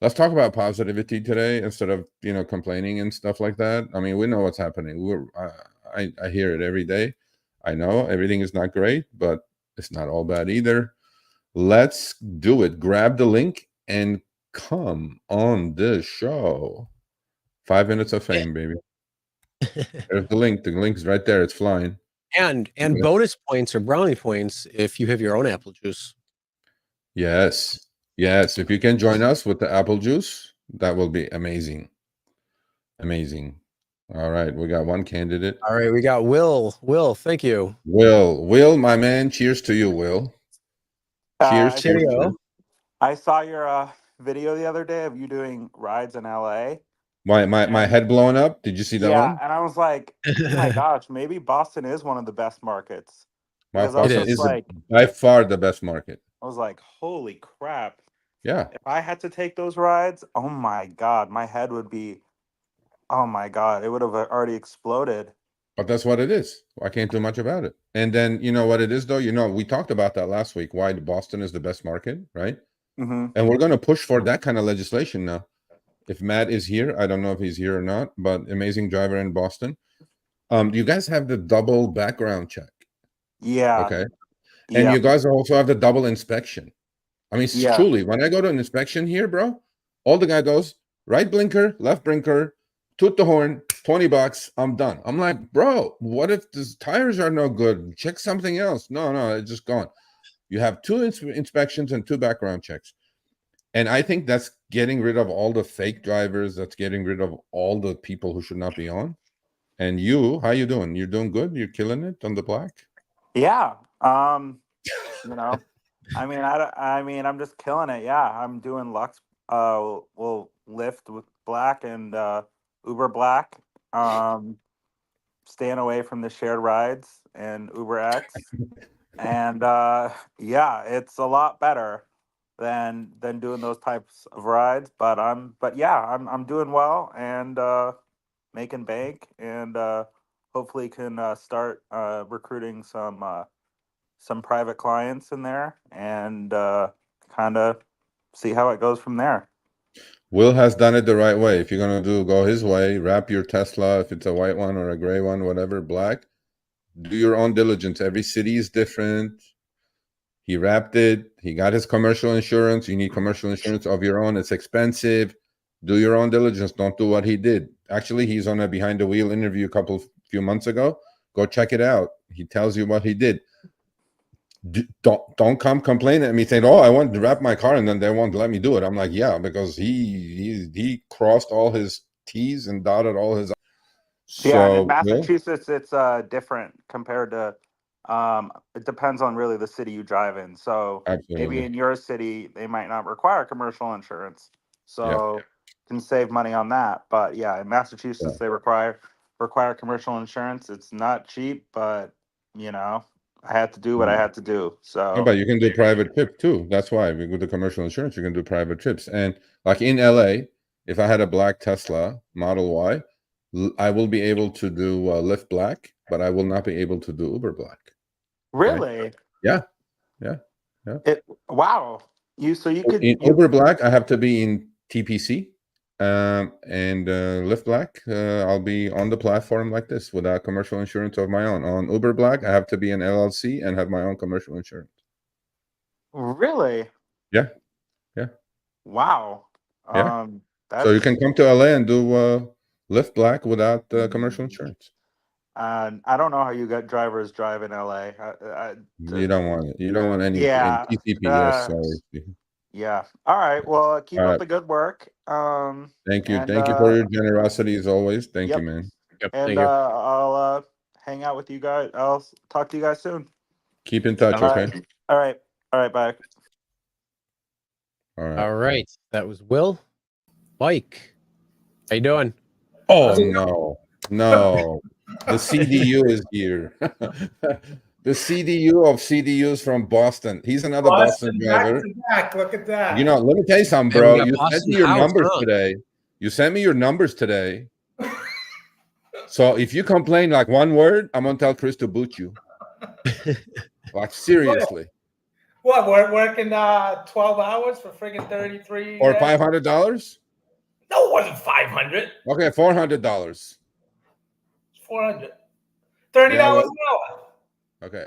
Let's talk about positivity today instead of complaining and stuff like that. I mean, we know what's happening. I hear it every day. I know everything is not great, but it's not all bad either. Let's do it. Grab the link and come on this show. 5 minutes of fame, baby. There's the link. The link is right there. It's flying. And bonus points or brownie points if you have your own apple juice. Yes. Yes. If you can join us with the apple juice, that will be amazing. Amazing. All right. We got one candidate. All right. We got Will. Will, thank you. Will, my man. Cheers to you, Will. Cheers. Cheerio. I saw your video the other day of you doing rides in LA. My head blown up. Did you see that one? And I was like, oh my gosh, maybe Boston is one of the best markets. Because Boston is by far the best market. I was like, holy crap. Yeah. If I had to take those rides, oh my God, my head would be, oh my God, it would have already exploded. But that's what it is. I can't do much about it. And then, you know what it is, though? You know, we talked about that last week, why Boston is the best market, right? Mm-hmm. And we're going to push for that kind of legislation now. If Matt is here, I don't know if he's here or not, but amazing driver in Boston. You guys have the double background check. Yeah. Okay. And you guys also have the double inspection. I mean, truly, when I go to an inspection here, bro, all the guy goes, right blinker, left blinker, toot the horn, $20, I'm done. I'm like, bro, what if the tires are no good? Check something else. No, it's just gone. You have 2 inspections and 2 background checks. And I think that's getting rid of all the fake drivers. That's getting rid of all the people who should not be on. And you, how you doing? You're doing good? You're killing it on the black? Yeah. You know, I mean, I'm just killing it. Yeah, I'm doing Lux, Lyft with black and Uber black. Staying away from the shared rides and Uber X, and yeah, it's a lot better than doing those types of rides. But I'm doing well and making bank, and hopefully can start recruiting some private clients in there and kind of see how it goes from there. Will has done it the right way. If you're going to go his way, wrap your Tesla, if it's a white one or a gray one, whatever, black, do your own diligence. Every city is different. He wrapped it. He got his commercial insurance. You need commercial insurance of your own. It's expensive. Do your own diligence. Don't do what he did. Actually, he's on a behind the wheel interview few months ago. Go check it out. He tells you what he did. Don't come complain at me saying, oh, I want to wrap my car and then they won't let me do it. I'm like, yeah, because he crossed all his T's and dotted all his. So in Massachusetts, it's different compared to it depends on really the city you drive in. So maybe in your city they might not require commercial insurance, so can save money on that. But yeah, in Massachusetts they require commercial insurance. It's not cheap, but you know, I had to do what I had to do. So but you can do private trip too. That's why with the commercial insurance you can do private trips. And like in LA, if I had a black Tesla Model Y, I will be able to do Lyft black, but I will not be able to do Uber black. Really? Right? Yeah. Wow. You could in Uber black, I have to be in TPC, and Lyft black, I'll be on the platform like this without commercial insurance of my own. On Uber black, I have to be an LLC and have my own commercial insurance. Really? Yeah. Wow. Yeah. So you can come to LA and do Lyft black without commercial insurance. I don't know how you got drivers drive in LA. You don't want it. You don't want any TCP. Sorry. Yeah. All right. Well, keep up the good work. Thank you. Thank you for your generosity as always. Thank you, man. Yep, and I'll hang out with you guys. I'll talk to you guys soon. Keep in touch, okay? All right. Bye. All right. That was Will. Mike, how you doing? Oh, no. The CDU is here. The CDU of CDUs from Boston. He's another Boston driver. Back. Look at that. You know, let me tell you something, bro. You sent me your numbers today. You sent me your numbers today. So if you complain like one word, I'm gonna tell Chris to boot you. Like seriously. What? We're working 12 hours for friggin' 33 or $500? No, it wasn't 500. Okay, $400. 400. $30 an hour. Okay.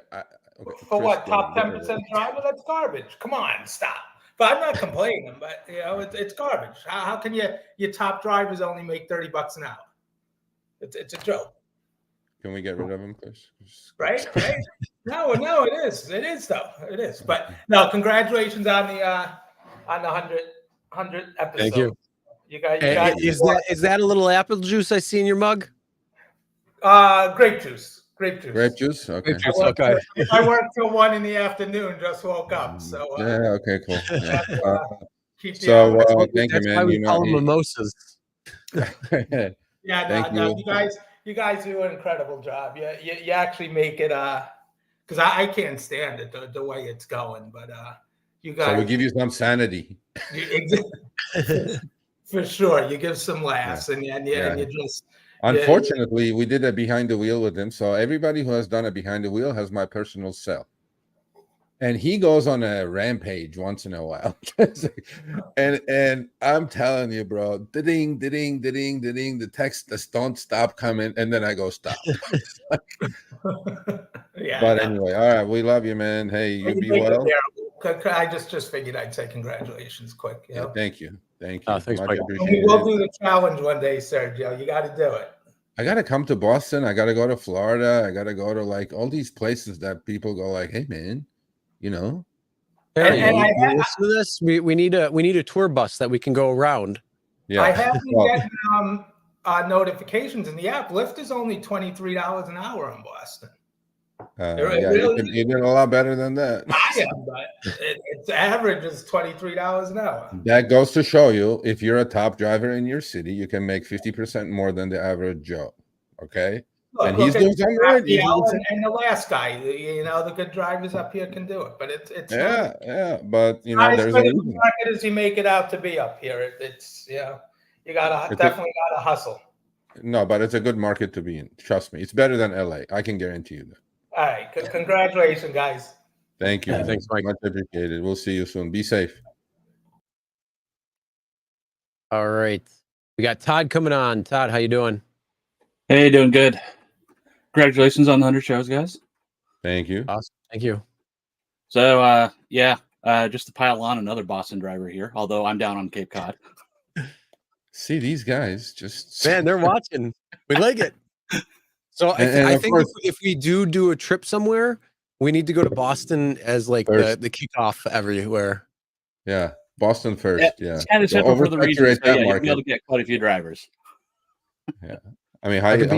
For Chris, what? Top 10% driver? That's garbage. Come on, stop. But I'm not complaining. But you know, it's garbage. How can your top drivers only make $30 an hour? It's a joke. Can we get rid of him, please? Right? No, it is. It is though. It is. But no, congratulations on the 100th episode. Thank you. You guys, is that a little apple juice I see in your mug? Grape juice. Grape juice. Okay. Grape juice, okay. I work till 1 in the afternoon. Just woke up. So yeah. Okay. Cool. Yeah. keep the so That's thank you, man. why we call them mimosas. You guys do an incredible job. You actually make it because I can't stand it the way it's going, but you guys. So we give you some sanity. For sure, you give some laughs, and you just. Unfortunately, we did a behind the wheel with him. So everybody who has done a behind the wheel has my personal cell. And he goes on a rampage once in a while. and I'm telling you, bro, ding, the text just don't stop coming. And then I go stop. But anyway, all right. We love you, man. Hey, you be well. I just figured I'd say congratulations quick. You know? Thank you. Thanks, Mike. We'll do the challenge one day, Sergio. You got to do it. I got to come to Boston. I got to go to Florida. I got to go to like all these places that people go like, hey, man. You know, and listen to this. We need a tour bus that we can go around. Yeah, I have been getting notifications in the app. Lyft is only $23 an hour in Boston. You did a lot better than that. Yeah, but its average is $23 an hour. That goes to show you, if you're a top driver in your city, you can make 50% more than the average Joe. Okay. Look, and he's doing something right. And the last guy, the good drivers up here can do it, but it's but there's a reason. As you make it out to be up here, it's you definitely gotta hustle. No, but it's a good market to be in. Trust me, it's better than LA. I can guarantee you that. All right, congratulations, guys. Thank you. Thanks, Mike. Much appreciated. We'll see you soon. Be safe. All right, we got Todd coming on. Todd, how you doing? Hey, doing good. Congratulations on the 100 shows, guys. Thank you. Awesome. Thank you. So, just to pile on, another Boston driver here, although I'm down on Cape Cod. See, these guys just... Man, they're watching. We like it. So I think if we do a trip somewhere, we need to go to Boston as like the kickoff everywhere. Yeah, Boston first. Yeah. It's kind of simple for the region. So you'll be able to get quite a few drivers. Yeah. I mean, I could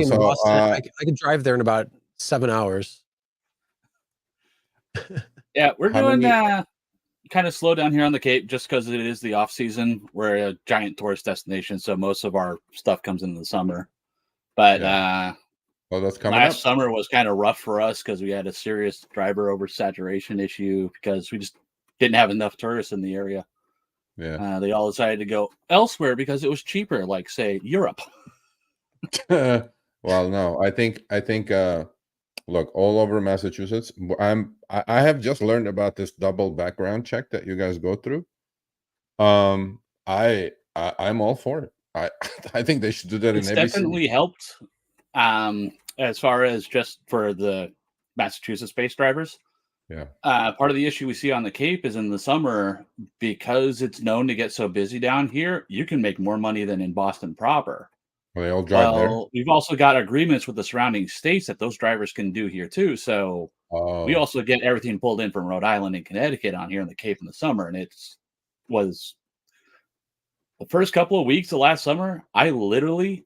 drive there in about 7 hours. Yeah, we're doing kind of slow down here on the Cape just because it is the off season. We're a giant tourist destination, so most of our stuff comes in the summer. But that's coming last summer was kind of rough for us because we had a serious driver oversaturation issue because we just didn't have enough tourists in the area. Yeah, they all decided to go elsewhere because it was cheaper, like say Europe. Well, no, I think look, all over Massachusetts, I have just learned about this double background check that you guys go through. I'm all for it. I think they should do that in every city. It's definitely helped as far as just for the Massachusetts-based drivers. Yeah. Part of the issue we see on the Cape is in the summer, because it's known to get so busy down here, you can make more money than in Boston proper. Well, they all drive there. We've also got agreements with the surrounding states that those drivers can do here too. So we also get everything pulled in from Rhode Island and Connecticut on here in the Cape in the summer. And it was the first couple of weeks of last summer, I literally...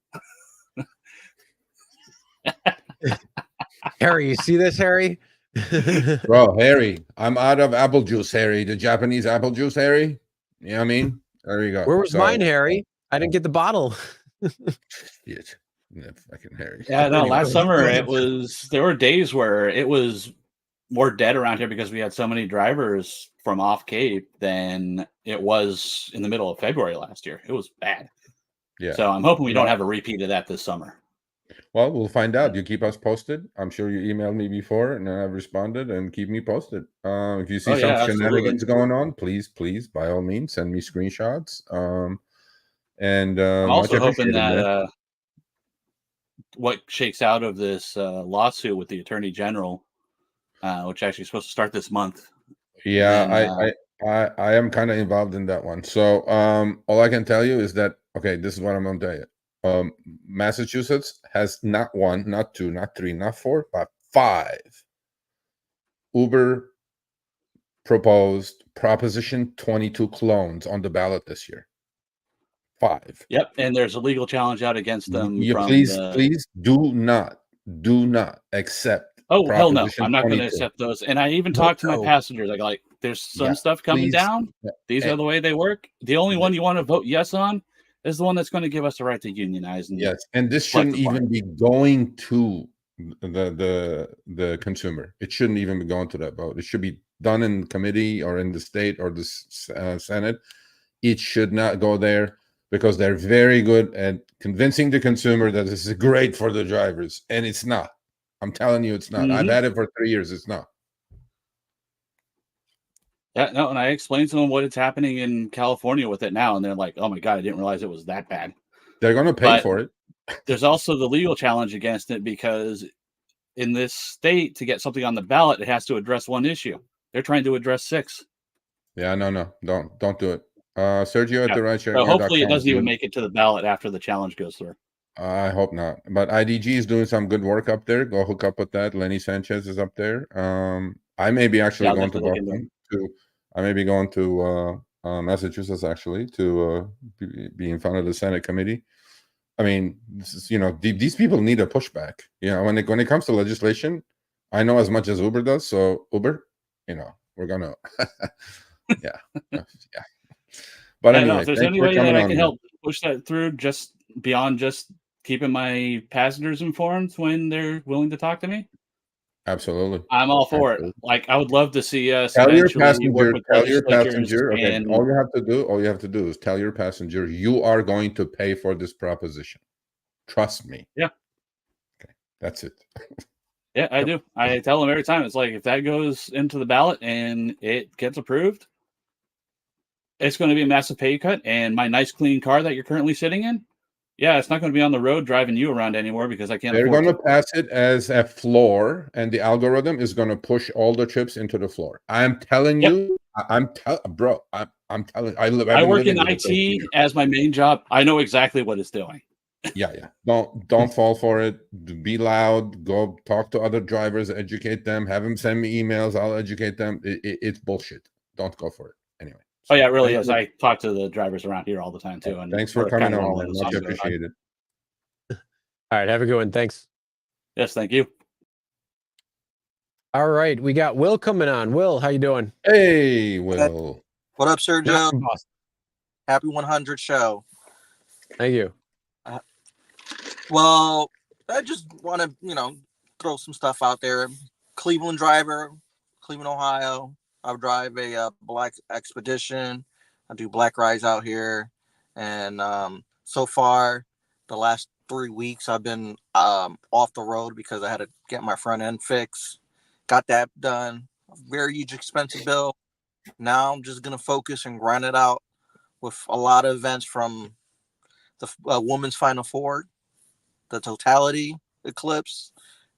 Harry, you see this, Harry? Bro, Harry, I'm out of apple juice, Harry. The Japanese apple juice, Harry. You know what I mean? There you go. Where was mine, Harry? I didn't get the bottle. Shit. Yeah, fucking Harry. Yeah, no, last summer there were days where it was more dead around here because we had so many drivers from off Cape than it was in the middle of February last year. It was bad. Yeah. So I'm hoping we don't have a repeat of that this summer. Well, we'll find out. You keep us posted. I'm sure you emailed me before and I've responded, and keep me posted. If you see some shenanigans going on, please, by all means, send me screenshots. And I'm also hoping that what shakes out of this lawsuit with the Attorney General, which actually is supposed to start this month. Yeah, I am kind of involved in that one. So all I can tell you is that, okay, this is what I'm going to tell you. Massachusetts has not 1, not 2, not 3, not 4, but 5 Uber proposed Proposition 22 clones on the ballot this year. 5. Yep, and there's a legal challenge out against them. You from please, the... please do not accept. Oh, hell no! Proposition I'm not going to 22. accept those. And I even talked to my passengers. Like, there's some stuff coming down. These are the way they work. The only one you want to vote yes on is the one that's going to give us the right to unionize. And yes, and this shouldn't even be going to the consumer. It shouldn't even be going to that vote. It should be done in committee or in the state or the Senate. It should not go there because they're very good at convincing the consumer that this is great for the drivers, and it's not. I'm telling you, it's not. I've had it for 3 years. It's not. Yeah, no, and I explained to them what is happening in California with it now, and they're like, "Oh my god, I didn't realize it was that bad." They're going to pay for it. There's also the legal challenge against it because in this state, to get something on the ballot, it has to address one issue. They're trying to address 6. Yeah, no, don't do it. Sergio at the Rideshare Guy. So hopefully, it doesn't even make it to the ballot after the challenge goes through. I hope not. But IDG is doing some good work up there. Go hook up with that. Lenny Sanchez is up there. I may be actually going to Boston too. I may be going to Massachusetts actually to be in front of the Senate committee. I mean, this is, these people need a pushback. When it comes to legislation, I know as much as Uber does. So Uber, we're gonna, yeah. But anyway, if there's any way that I can help push that through, just beyond just keeping my passengers informed when they're willing to talk to me. Absolutely, I'm all for it. Like, I would love to see us tell your work with passenger. Okay, all you have to do is tell your passenger you are going to pay for this proposition. Trust me. Yeah. Okay, that's it. Yeah, I do. I tell them every time. It's like, if that goes into the ballot and it gets approved, it's going to be a massive pay cut. And my nice, clean car that you're currently sitting in, yeah, it's not going to be on the road driving you around anymore because I can't. They're going to pass it as a floor, and the algorithm is going to push all the trips into the floor. I'm telling you, I'm telling. I work in IT as my main job. I know exactly what it's doing. Yeah. Don't fall for it. Be loud. Go talk to other drivers. Educate them. Have them send me emails. I'll educate them. It's bullshit. Don't go for it. Anyway. Oh yeah, it really is. I talk to the drivers around here all the time too. And thanks for coming on. Much appreciated. All right, have a good one. Thanks. Yes, thank you. All right, we got Will coming on. Will, how you doing? Hey, Will. What up, Sergio? Happy 100 show. Thank you. Well, I just want to, throw some stuff out there. Cleveland driver, Cleveland, Ohio. I drive a black expedition. I do black rides out here. And so far, the last 3 weeks, I've been off the road because I had to get my front end fixed. Got that done. Very huge expensive bill. Now I'm just going to focus and grind it out with a lot of events from the Women's Final Four, the Totality Eclipse,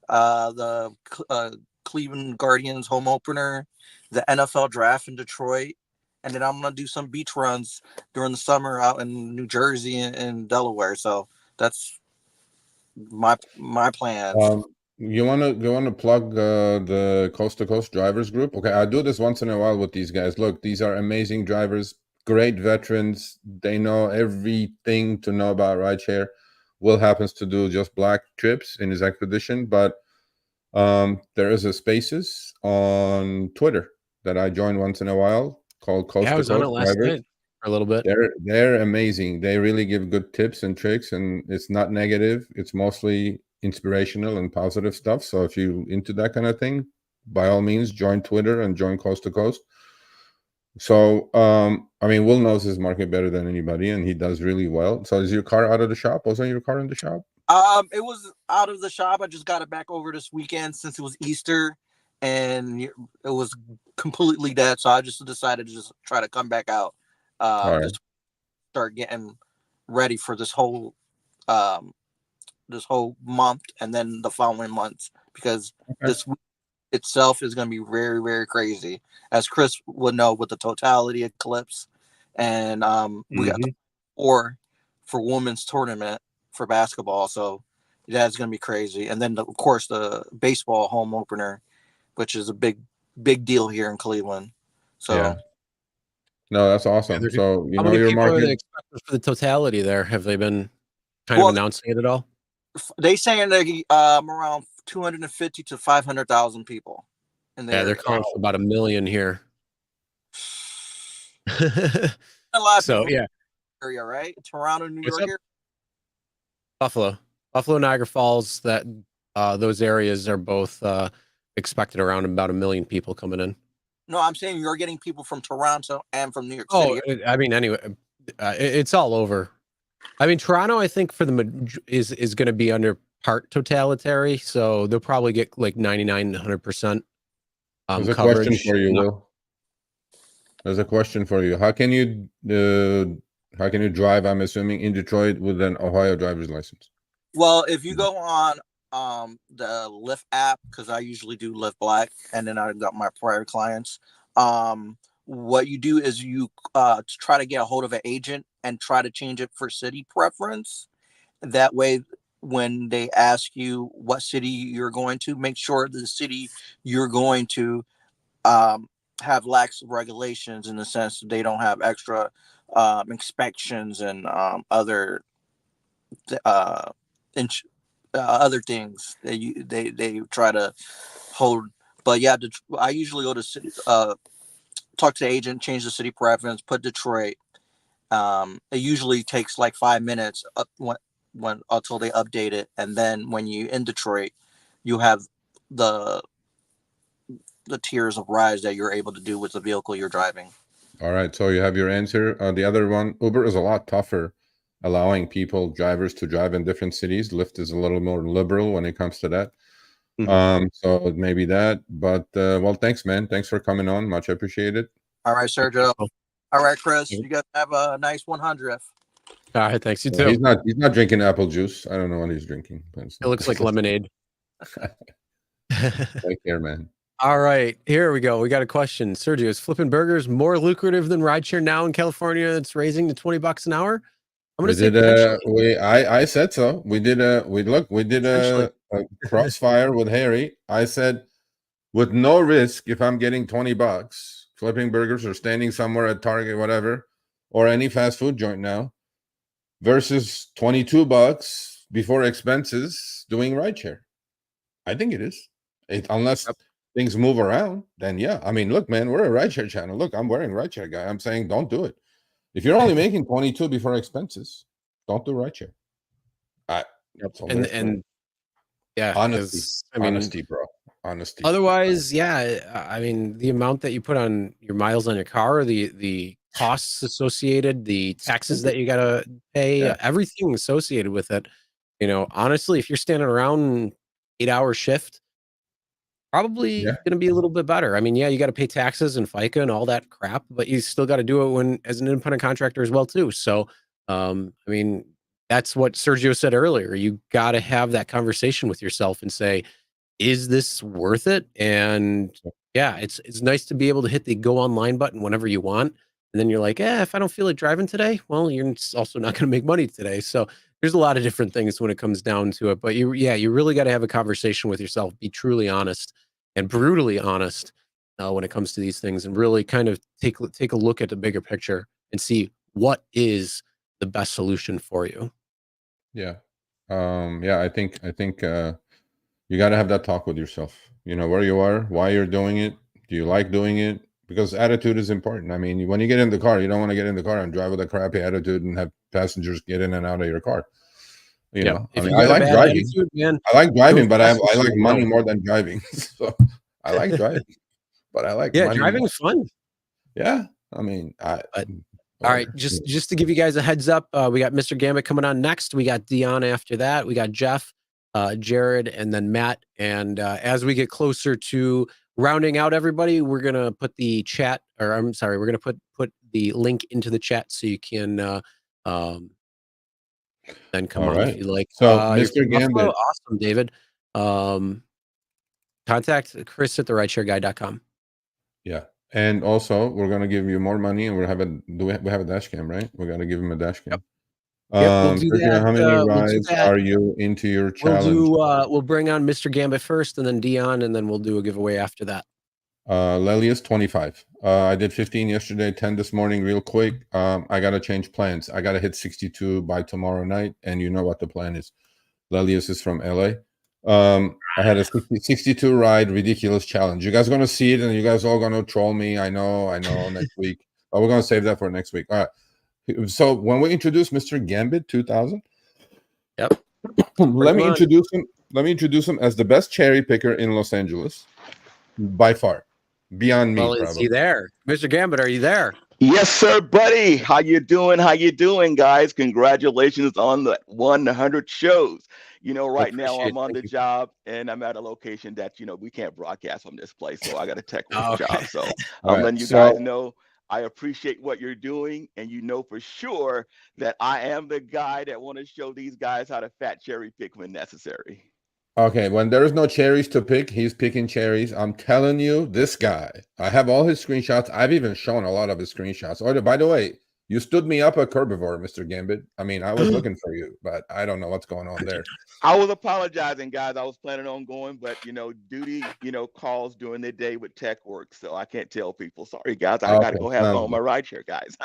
the Cleveland Guardians home opener, the NFL draft in Detroit, and then I'm going to do some beach runs during the summer out in New Jersey and Delaware. So that's my plan. You want to plug the Coast to Coast drivers group? Okay, I do this once in a while with these guys. Look, these are amazing drivers, great veterans. They know everything to know about rideshare. Will happens to do just black trips in his expedition, but there is a Spaces on Twitter that I join once in a while called Coast to Coast on it last Drivers. night for a little bit. They're amazing. They really give good tips and tricks, and it's not negative. It's mostly inspirational and positive stuff. So if you're into that kind of thing, by all means, join Twitter and join Coast to Coast. So, Will knows his market better than anybody, and he does really well. So is your car out of the shop? Wasn't your car in the shop? It was out of the shop. I just got it back over this weekend since it was Easter, and it was completely dead. So I just decided to just try to come back out, just start getting ready for this whole month and then the following months, because this week itself is going to be very, very crazy, as Chris would know, with the Totality Eclipse, and we got the for women's tournament for basketball, so that's going to be crazy. And then, of course, the baseball home opener, which is a big deal here in Cleveland. So, yeah. No, that's awesome. Yeah, So how many people are they expecting for the totality there? Have they been kind of announcing it at all? They saying they around 250 to 500,000 people. Yeah, they're calling for about 1 million here. A lot of so people yeah, area, right? Toronto, New What's York. Buffalo, Niagara Falls. That those areas are both expected around about 1 million people coming in. No, I'm saying you're getting people from Toronto and from New York City. City. I mean, anyway, it's all over. I mean, Toronto, I think for the is going to be under part totalitary, so they'll probably get like 99, 100%. There's a coverage. question for you, Will. There's a question for you. How can you drive? I'm assuming in Detroit with an Ohio driver's license. Well, if you go on the Lyft app, because I usually do Lyft Black, and then I got my prior clients. What you do is you try to get a hold of an agent and try to change it for city preference. That way, when they ask you what city you're going to, make sure the city you're going to have lax regulations in the sense that they don't have extra inspections and other things that they try to hold. But yeah, I usually go to city, talk to the agent, change the city preference, put Detroit. It usually takes like 5 minutes when until they update it, and then when you in Detroit, you have the tiers of rides that you're able to do with the vehicle you're driving. All right, so you have your answer. The other one, Uber is a lot tougher, allowing drivers to drive in different cities. Lyft is a little more liberal when it comes to that. So it may be that, but well, thanks, man. Thanks for coming on. Much appreciated. All right, Sergio. All right, Chris. You guys have a nice 100th. All right, thanks. You too. He's not drinking apple juice. I don't know what he's drinking, but it looks like lemonade. Take care, man. All right, here we go. We got a question. Sergio, is flipping burgers more lucrative than rideshare now in California? It's raising to $20 an hour. I'm gonna say I said so. We did a crossfire with Harry. I said, with no risk, if I'm getting $20, flipping burgers or standing somewhere at Target, whatever, or any fast food joint now, versus $22 before expenses doing rideshare. I think it is. Unless things move around, then yeah. I mean, look, man, we're a rideshare channel. Look, I'm wearing Rideshare Guy. I'm saying don't do it. If you're only making 22 before expenses, don't do rideshare. And yeah, honesty, bro. Honesty. Otherwise, yeah, I mean, the amount that you put on your miles on your car, the costs associated, the taxes that you gotta pay, everything associated with it. You know, honestly, if you're standing around 8-hour shift, probably going to be a little bit better. I mean, yeah, you got to pay taxes and FICA and all that crap, but you still got to do it as an independent contractor as well too. So, I mean, that's what Sergio said earlier. You got to have that conversation with yourself and say, is this worth it? And yeah, it's nice to be able to hit the go online button whenever you want. And then you're like, if I don't feel like driving today, well, you're also not going to make money today. So there's a lot of different things when it comes down to it. But you really got to have a conversation with yourself, be truly honest and brutally honest when it comes to these things, and really kind of take a look at the bigger picture and see what is the best solution for you. Yeah. I think you got to have that talk with yourself. You know where you are, why you're doing it. Do you like doing it? Because attitude is important. I mean, when you get in the car, you don't want to get in the car and drive with a crappy attitude and have passengers get in and out of your car. You know, I mean, I like driving. I like driving, but I like money more than driving. So I like driving, but I like money driving more. is fun. Yeah, I mean, all right, just to give you guys a heads up, we got Mr. Gambit coming on next. We got Dion after that. We got Jeff, Jared, and then Matt. And as we get closer to rounding out everybody, we're gonna put the chat, or I'm sorry, we're gonna put the link into the chat so you can then come on if you like. So Mr. Gambit, awesome, David. Contact Chris at therideshareguy.com. Yeah, and also we're gonna give you more money, and we have a dash cam, right? We're gonna give him a dash cam. Yep, we'll do Sergio, that. how many We'll do rides that. are you into your We'll challenge? do. We'll bring on Mr. Gambit first, and then Dion, and then we'll do a giveaway after that. Lelius 25. I did 15 yesterday, 10 this morning, real quick. I gotta change plans. I gotta hit 62 by tomorrow night, and you know what the plan is. Lelius is from LA. I had a 62 ride ridiculous challenge. You guys gonna see it, and you guys all gonna troll me. I know next week. But we're gonna save that for next week. All right. So when we introduce Mr. Gambit 2000, Yep. let me introduce him as the best cherry picker in Los Angeles by far. Beyond me, Well, is probably. he there? Mr. Gambit, are you there? Yes, sir, buddy. How you doing? How you doing, guys? Congratulations on the 100 shows. You know, right now I'm on the job and I'm at a location that, you know, we can't broadcast from this place. So I got a tech work job. So I'm letting you guys know I appreciate what you're doing. And you know for sure that I am the guy that want to show these guys how to fat cherry pick when necessary. Okay, when there is no cherries to pick, he's picking cherries. I'm telling you, this guy, I have all his screenshots. I've even shown a lot of his screenshots. Oh, by the way, you stood me up at Herbivore, Mr. Gambit. I mean, I was looking for you, but I don't know what's going on there. I was apologizing, guys. I was planning on going, but, you know, duty, you know, calls during the day with tech work. So I can't tell people. Sorry, guys. I got to go have fun with my rideshare, guys.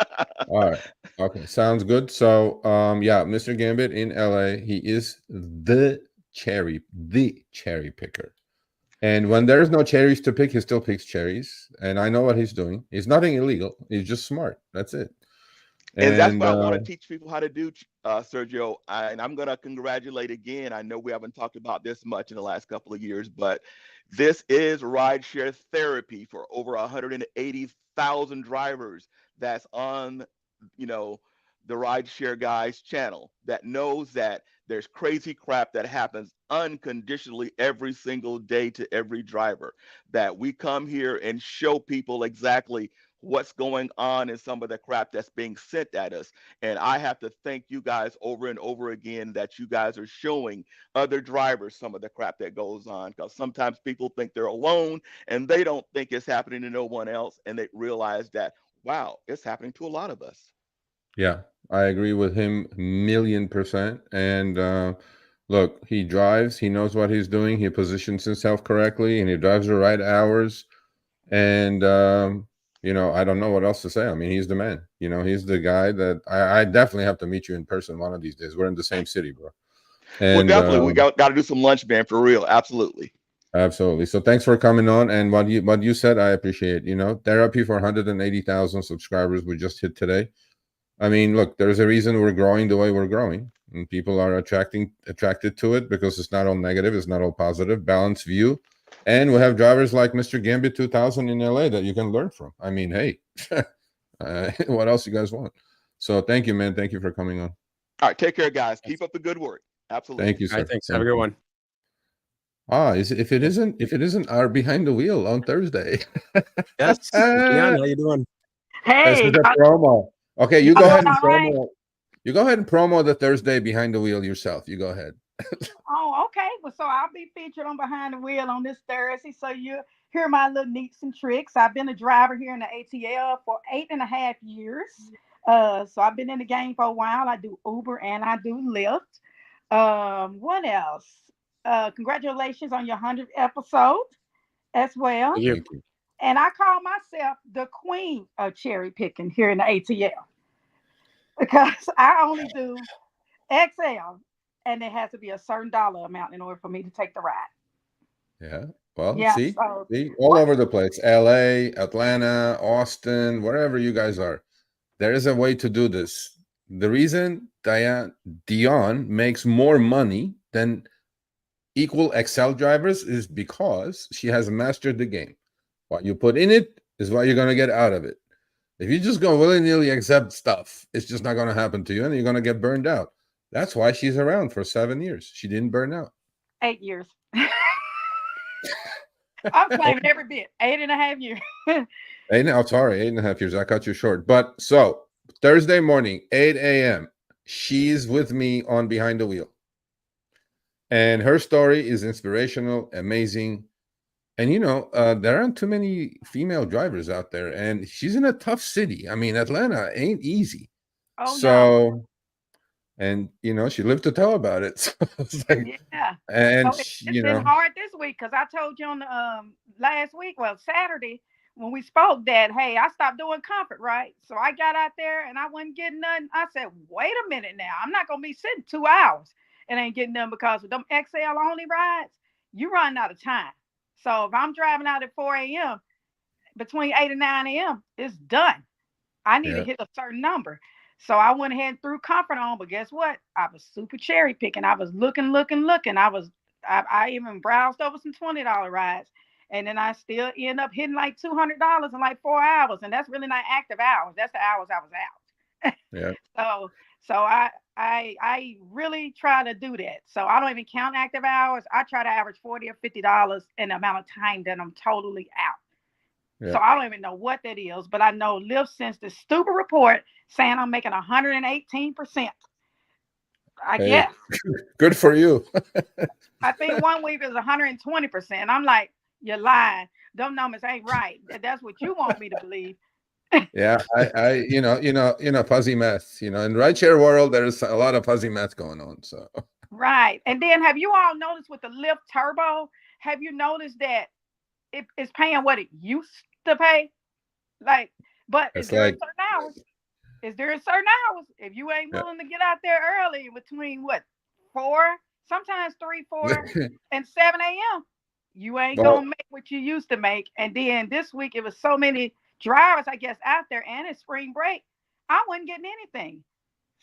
All right. Okay, sounds good. So, yeah, Mr. Gambit in LA, he is the cherry picker. And when there's no cherries to pick, he still picks cherries. And I know what he's doing. He's nothing illegal. He's just smart. That's it. And that's what I want to teach people how to do, Sergio. And I'm going to congratulate again. I know we haven't talked about this much in the last couple of years, but this is rideshare therapy for over 180,000 drivers that's on, you know, the Rideshare Guy's channel that knows that there's crazy crap that happens unconditionally every single day to every driver, that we come here and show people exactly what's going on in some of the crap that's being sent at us. And I have to thank you guys over and over again that you guys are showing other drivers some of the crap that goes on, because sometimes people think they're alone and they don't think it's happening to no one else, and they realize that, wow, it's happening to a lot of us. Yeah, I agree with him 1,000,000%. And look, he drives, he knows what he's doing, he positions himself correctly, and he drives the right hours. And you know, I don't know what else to say. I mean, he's the man. You know, he's the guy that I definitely have to meet you in person one of these days. We're in the same city, bro. And well, definitely, we got to do some lunch, man, for real. Absolutely. Absolutely. So thanks for coming on. And what you said, I appreciate. You know, therapy for 180,000 subscribers we just hit today. I mean, look, there's a reason we're growing the way we're growing, and people are attracted to it because it's not all negative, it's not all positive, balanced view. And we have drivers like Mr. Gambit 2000 in LA that you can learn from. I mean, hey, what else you guys want? So thank you, man. Thank you for coming on. All right, take care, guys. Keep up the good work. Absolutely. Thank you, sir. All right, thanks. Have a good one. If it isn't our behind the wheel on Thursday. Yes. Dion, how you doing? Hey, This is a promo. Okay, you go ahead and promo. Right. You go ahead and promo the Thursday behind the wheel yourself. You go ahead. Oh, okay. Well, so I'll be featured on Behind the Wheel on this Thursday. So you hear my little neats and tricks. I've been a driver here in the ATL for 8.5 years. So I've been in the game for a while. I do Uber and I do Lyft. What else? Congratulations on your 100th episode as well. Thank you. And I call myself the queen of cherry picking here in the ATL because I only do XL, and it has to be a certain dollar amount in order for me to take the ride. Yeah. Well, Yeah, see so, all over the place. LA, Atlanta, Austin, wherever you guys are. There is a way to do this. The reason Dion makes more money than equal XL drivers is because she has mastered the game. What you put in it is what you're going to get out of it. If you just go willy-nilly accept stuff, it's just not going to happen to you, and you're going to get burned out. That's why she's around for 7 years. She didn't burn out. 8 years. I'm claiming every bit. 8.5 years. 8.5 years. I cut you short. But so Thursday morning, 8 a.m., she's with me on Behind the Wheel. And her story is inspirational, amazing. And, you know, there aren't too many female drivers out there. And she's in a tough city. I mean, Atlanta ain't easy. Oh, so, and she lived to tell about it. So it's like, Yeah. and So it's been hard this week because I told you on the last week, well, Saturday when we spoke that, hey, I stopped doing comfort, right? So I got out there and I wasn't getting nothing. I said, wait a minute now, I'm not gonna be sitting 2 hours and ain't getting nothing because of them XL only rides. You run out of time. So if I'm driving out at 4 a.m. between 8 and 9 a.m., it's done. I need to hit a certain number. So I went ahead and threw comfort on, but guess what? I was super cherry picking. I was looking. I even browsed over some $20 rides. And then I still end up hitting like $200 in like 4 hours. And that's really not active hours. That's the hours I was out. Yeah. So I really try to do that. So I don't even count active hours. I try to average $40 or $50 in the amount of time that I'm totally out. Yeah. So I don't even know what that is, but I know Lyft sends this stupid report saying I'm making 118%. I guess. Good for you. I think one week is 120%. I'm like, you're lying. Them numbers ain't right. That's what you want me to believe. Yeah, I fuzzy math. In rideshare world, there's a lot of fuzzy math going on. So right. And then have you all noticed with the Lyft Turbo? Have you noticed that it's paying what it used to pay? Like, but it's during certain hours. It's during certain hours. If you ain't willing to get out there early between 4, sometimes 3, 4, and 7 a.m., you ain't gonna make what you used to make. And then this week it was so many drivers, I guess, out there, and it's spring break. I wasn't getting anything.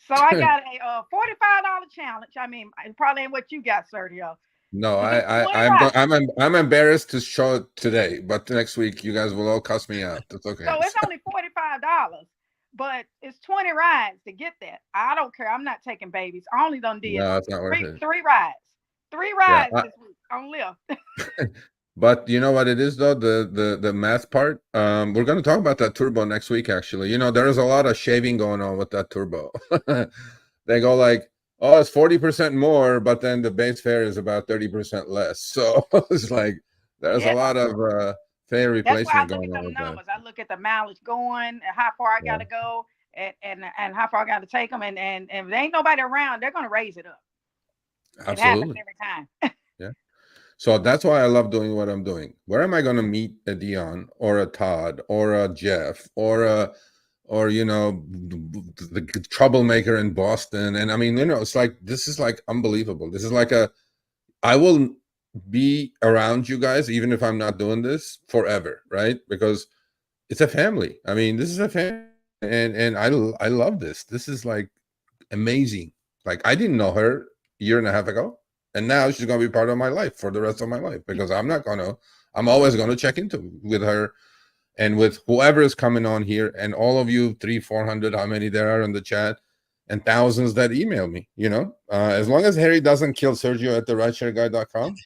So I got a $45 challenge. I mean, probably ain't what you got, Sergio. No, I'm embarrassed to show it today, but next week you guys will all cuss me out. That's okay. So it's only $45, but it's 20 rides to get that. I don't care. I'm not taking babies. I only done did three rides. 3 rides this week on Lyft. But you know what it is though, the math part. We're going to talk about that turbo next week. Actually, there's a lot of shaving going on with that turbo. They go like, oh, it's 40% more, but then the base fare is about 30% less. So it's like there's a lot of fare replacement going on with numbers. I look at the mileage going, how far I got to go, and how far I got to take them, and if there ain't nobody around, they're going to raise it up. Absolutely. It happens every time. Yeah. So that's why I love doing what I'm doing. Where am I going to meet a Dion or a Todd or a Jeff or the troublemaker in Boston? And I mean, it's like, this is like unbelievable. This is like I will be around you guys, even if I'm not doing this forever, right? Because it's a family. I mean, this is a family, and I love this. This is like amazing. Like, I didn't know her a year and a half ago, and now she's going to be part of my life for the rest of my life, because I'm always going to check with her and with whoever is coming on here, and all of you 300-400, how many there are in the chat, and thousands that email me, as long as Harry doesn't kill Sergio at the rideshareguy.com,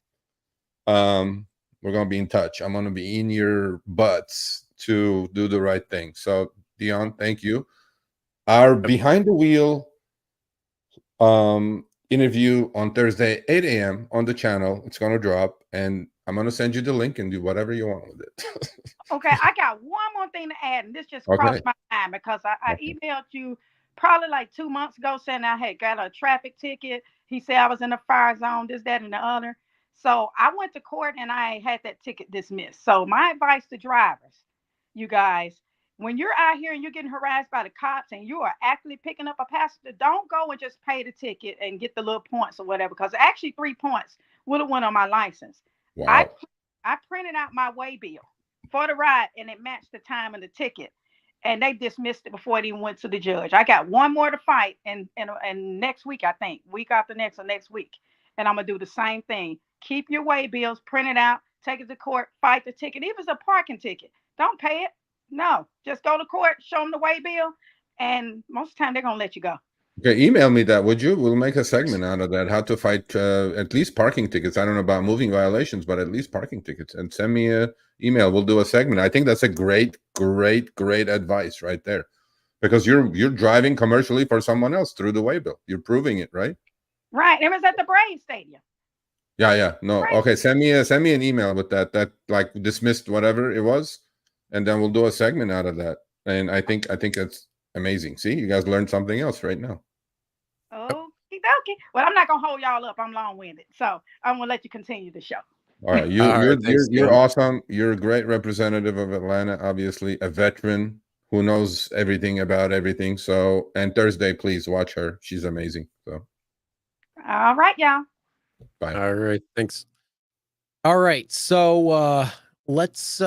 we're going to be in touch. I'm going to be in your butts to do the right thing. So Dion, thank you. Our behind the wheel interview on Thursday, 8 a.m. on the channel. It's going to drop, and I'm going to send you the link and do whatever you want with it. Okay, I got one more thing to add, and this just crossed my mind because I emailed you probably like 2 months ago saying I had got a traffic ticket. He said I was in a fire zone, this, that, and the other. So I went to court and I had that ticket dismissed. So my advice to drivers, you guys, when you're out here and you're getting harassed by the cops and you are actually picking up a passenger, don't go and just pay the ticket and get the little points or whatever, because actually 3 points would have went on my license. Wow. I printed out my way bill for the ride and it matched the time of the ticket, and they dismissed it before it even went to the judge. I got one more to fight and next week, I think, week after next or next week. And I'm going to do the same thing. Keep your way bills, print it out, take it to court, fight the ticket. Even if it's a parking ticket, don't pay it. No, just go to court, show them the way bill, and most of the time they're going to let you go. Okay, email me that, would you? We'll make a segment out of that, how to fight at least parking tickets. I don't know about moving violations, but at least parking tickets. And send me an email. We'll do a segment. I think that's a great advice right there, because you're driving commercially for someone else through the way bill. You're proving it, right? Right. It was at the Braves Stadium. Yeah. No. Right. Okay. Send me an email with that like dismissed whatever it was, and then we'll do a segment out of that. And I think it's amazing. See, you guys learned something else right now. Okie dokie. Well, I'm not gonna hold y'all up. I'm long-winded, so I'm gonna let you continue the show. All right, you're awesome. You're a great representative of Atlanta, obviously a veteran who knows everything about everything. So, and Thursday, please watch her. She's amazing. So, all right, y'all. Bye. All right, thanks. All right, so let's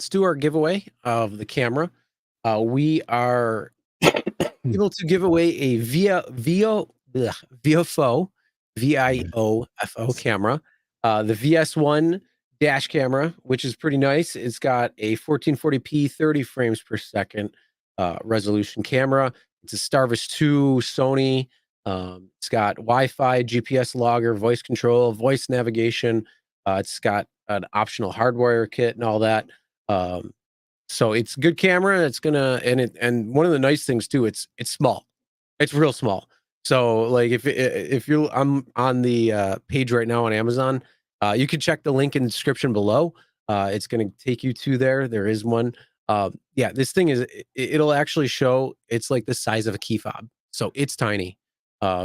do our giveaway of the camera. We are able to give away a VIOFO camera, the VS1 dash camera, which is pretty nice. It's got a 1440p 30 frames per second resolution camera. It's a Starvis 2 Sony. It's got Wi-Fi, GPS logger, voice control, voice navigation. It's got an optional hardware kit and all that. So it's a good camera. It's gonna and one of the nice things too, it's small. It's real small. So like if you're I'm on the page right now on Amazon, you can check the link in the description below. It's gonna take you to there. There is one. Yeah, this thing is it'll actually show it's like the size of a key fob. So it's tiny.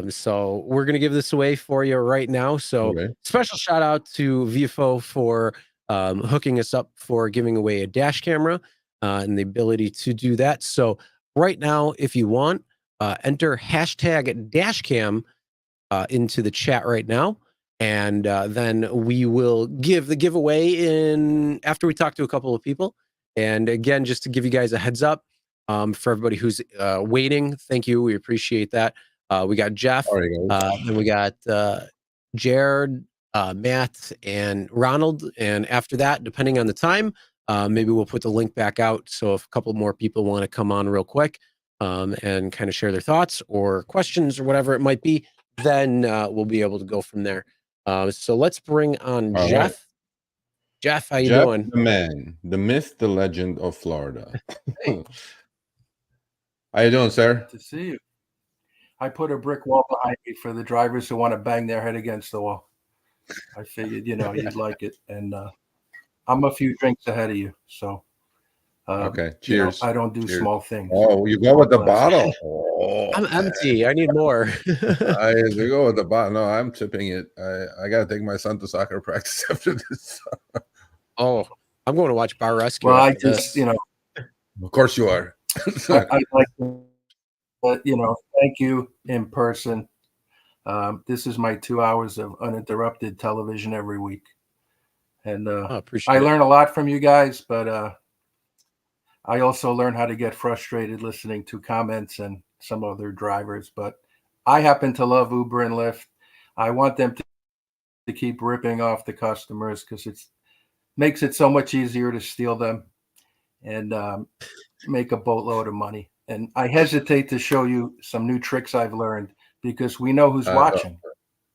So we're gonna give this away for you right now. So special shout out to VIOFO for hooking us up for giving away a dash camera and the ability to do that. So right now, if you want, enter hashtag dashcam into the chat right now. And then we will give the giveaway in after we talk to a couple of people. And again, just to give you guys a heads up for everybody who's waiting, thank you. We appreciate that. We got Jeff, then we got Jared, Matt, and Ronald. And after that, depending on the time, maybe we'll put the link back out. So if a couple more people want to come on real quick and kind of share their thoughts or questions or whatever it might be, then we'll be able to go from there. So let's bring on Jeff. Right. Jeff, how you doing? The man, the myth, the legend of Florida. Hey. How you doing, sir? Good to see you. I put a brick wall behind me for the drivers who want to bang their head against the wall. I figured, you'd like it. And I'm a few drinks ahead of you. So, okay, cheers. I don't do small things. Oh, you go with the bottle. Oh, I'm empty. I need more. You go with the bottle. No, I'm tipping it. I got to take my son to soccer practice after this. Oh, I'm going to watch Bar Rescue. Well, I just, Of course you are. I'd like to, thank you in person. This is my 2 hours of uninterrupted television every week. And I learn a lot from you guys, but I also learn how to get frustrated listening to comments and some other drivers. But I happen to love Uber and Lyft. I want them to keep ripping off the customers because it makes it so much easier to steal them and make a boatload of money. And I hesitate to show you some new tricks I've learned because we know who's watching,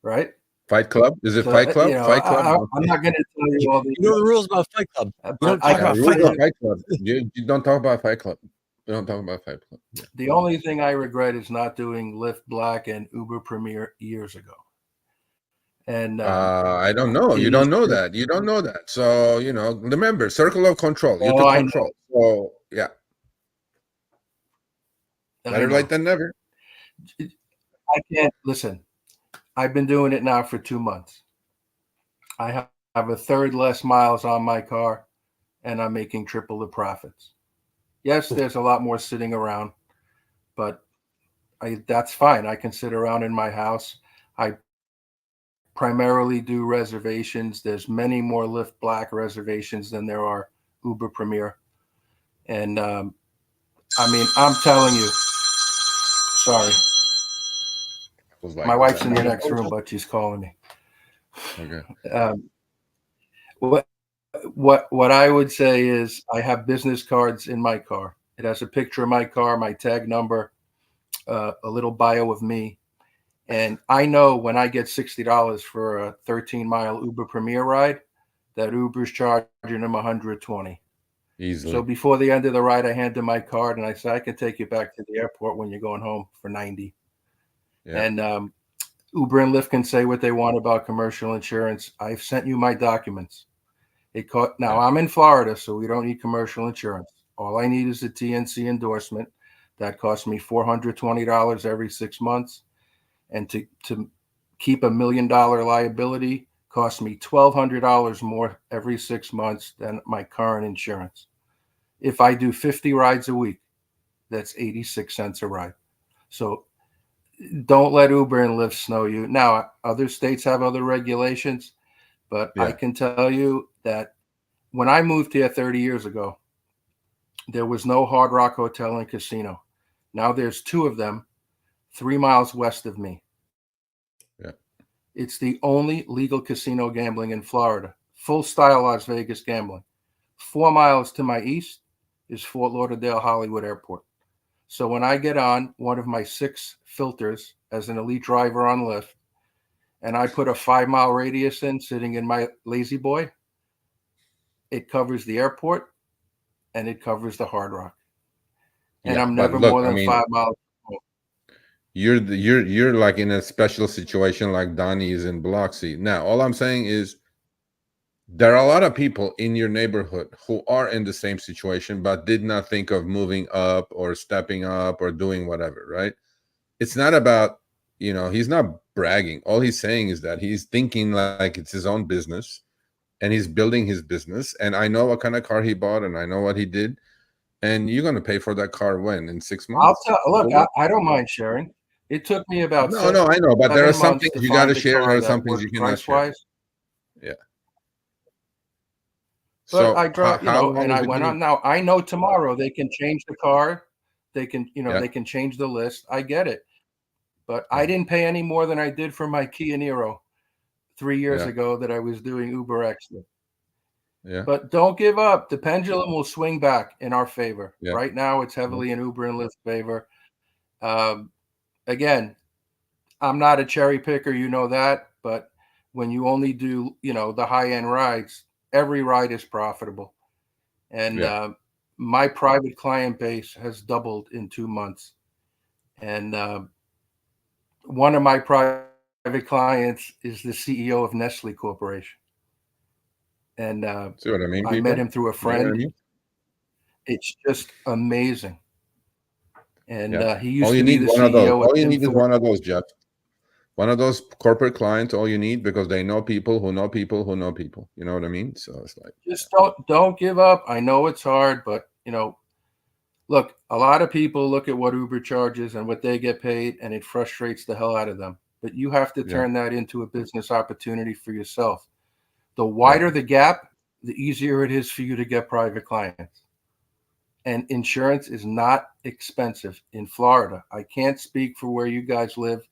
right? Fight Club? Is it Fight Club? Fight Club? I'm not going to tell you all these. You know the rules about Fight Club. You don't talk about Fight Club. You don't talk about Fight Club. We don't talk about Fight Club. Yeah. The only thing I regret is not doing Lyft Black and Uber Premier years ago. And I don't know. You don't know that. You don't know that. So, remember, circle of control. You can control. So, yeah. Better late than never. I can't listen. I've been doing it now for 2 months. I have a third less miles on my car, and I'm making triple the profits. Yes, there's a lot more sitting around, but that's fine. I can sit around in my house. I primarily do reservations. There's many more Lyft Black reservations than there are Uber Premier. And I'm telling you, sorry. My wife's in the next room, but she's calling me. Okay. What I would say is I have business cards in my car. It has a picture of my car, my tag number, a little bio of me. And I know when I get $60 for a 13-mile Uber Premier ride, that Uber's charging them $120. Easily. So before the end of the ride, I hand them my card and I say, I can take you back to the airport when you're going home for $90. Yeah. And Uber and Lyft can say what they want about commercial insurance. I've sent you my documents. Now I'm in Florida, so we don't need commercial insurance. All I need is a TNC endorsement. That costs me $420 every 6 months. and to keep $1 million liability costs me $1,200 more every 6 months than my current insurance. If I do 50 rides a week, that's 86 cents a ride. So don't let Uber and Lyft snow you. Now, other states have other regulations, but I can tell you that when I moved here 30 years ago, there was no Hard Rock Hotel and Casino. Now there's 2 of them 3 miles west of me. Yeah. It's the only legal casino gambling in Florida, full style Las Vegas gambling. 4 miles to my east is Fort Lauderdale Hollywood Airport. So when I get on one of my 6 filters as an elite driver on Lyft, and I put a 5-mile radius in sitting in my Lazy Boy, it covers the airport and it covers the Hard Rock. And I'm never more than 5 miles. You're like in a special situation like Donnie is in Biloxi. Now, all I'm saying is there are a lot of people in your neighborhood who are in the same situation, but did not think of moving up or stepping up or doing whatever, right? It's not about, he's not bragging. All he's saying is that he's thinking like it's his own business and he's building his business. And I know what kind of car he bought and I know what he did. And you're going to pay for that car when? In 6 months? I don't mind sharing. It took me about I know, but there are some things you got to share. There are some things you cannot share. Yeah. But I drove, and I went on. Now I know tomorrow they can change the car. They can, they can change the list. I get it. But I didn't pay any more than I did for my Kia Niro 3 years ago that I was doing Uber X with. Yeah. But don't give up. The pendulum will swing back in our favor. Yeah. Right now, it's heavily in Uber and Lyft favor. Again, I'm not a cherry picker, that. But when you only do, the high-end rides, every ride is profitable. And my private client base has doubled in 2 months. And one of my private clients is the CEO of Nestle Corporation. And see what I mean? I met him through a friend. It's just amazing. And he used to be the CEO. All you need is one of those, Jeff. One of those corporate clients. All you need, because they know people who know people who know people. You know what I mean? So it's like, just don't give up. I know it's hard, but look, a lot of people look at what Uber charges and what they get paid, and it frustrates the hell out of them. But you have to turn that into a business opportunity for yourself. The wider the gap, the easier it is for you to get private clients. And insurance is not expensive in Florida. I can't speak for where you guys live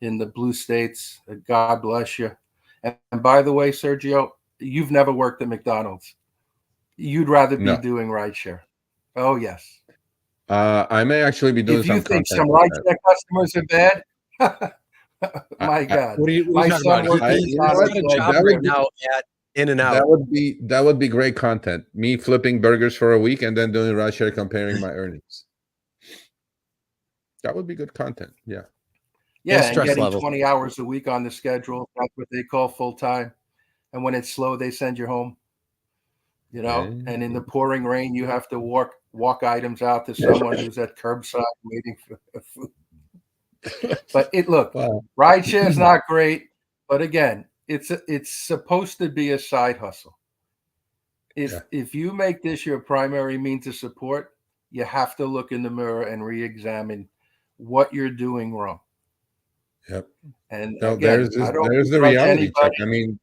in the blue states. God bless you. And by the way, Sergio, you've never worked at McDonald's. You'd rather be doing rideshare. Oh, yes. I may actually be doing if you think some rideshare customers are bad, my God. What are you talking about? Now at In-N-Out. That would be great content. Me flipping burgers for a week and then doing rideshare, comparing my earnings. That would be good content. Yeah. Yeah, and getting 20 hours a week on the schedule. That's what they call full time. And when it's slow, they send you home. And in the pouring rain, you have to walk items out to someone who's at curbside waiting for food. But rideshare is not great. But again, it's supposed to be a side hustle. If you make this your primary means of support, you have to look in the mirror and re-examine what you're doing wrong. Yep. And there's the reality check. I mean,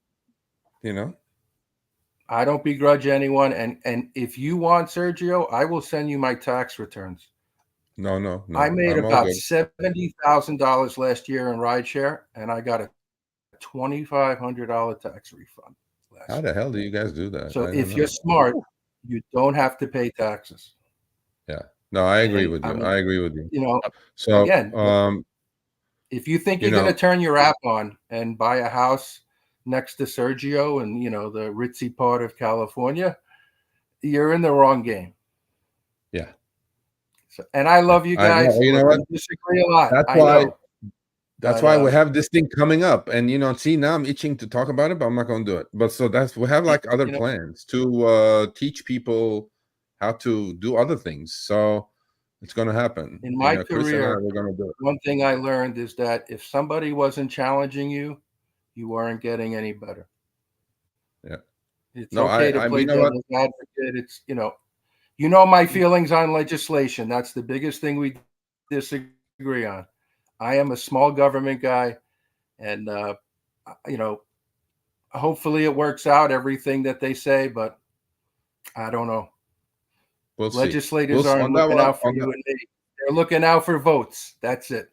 I don't begrudge anyone. And if you want, Sergio, I will send you my tax returns. No. I made about $70,000 last year in rideshare, and I got a $2,500 tax refund. How the hell do you guys do that? So if you're smart, you don't have to pay taxes. Yeah. No, I agree with you. I agree with you. So again, if you think you're going to turn your app on and buy a house next to Sergio and the ritzy part of California, you're in the wrong game. Yeah. So, and I love you guys. You know what? We disagree a lot. That's why we have this thing coming up. And see, now I'm itching to talk about it, but I'm not going to do it. But so we have like other plans to teach people how to do other things. So It's going to happen. In my career, we're going to do it. One thing I learned is that if somebody wasn't challenging you, you weren't getting any better. Yeah. It's okay to play devil's advocate. It's, you know my feelings on legislation. That's the biggest thing we disagree on. I am a small government guy, and hopefully it works out, everything that they say, but I don't know. We'll Legislators aren't looking out for you and me. They're looking out for votes. That's it.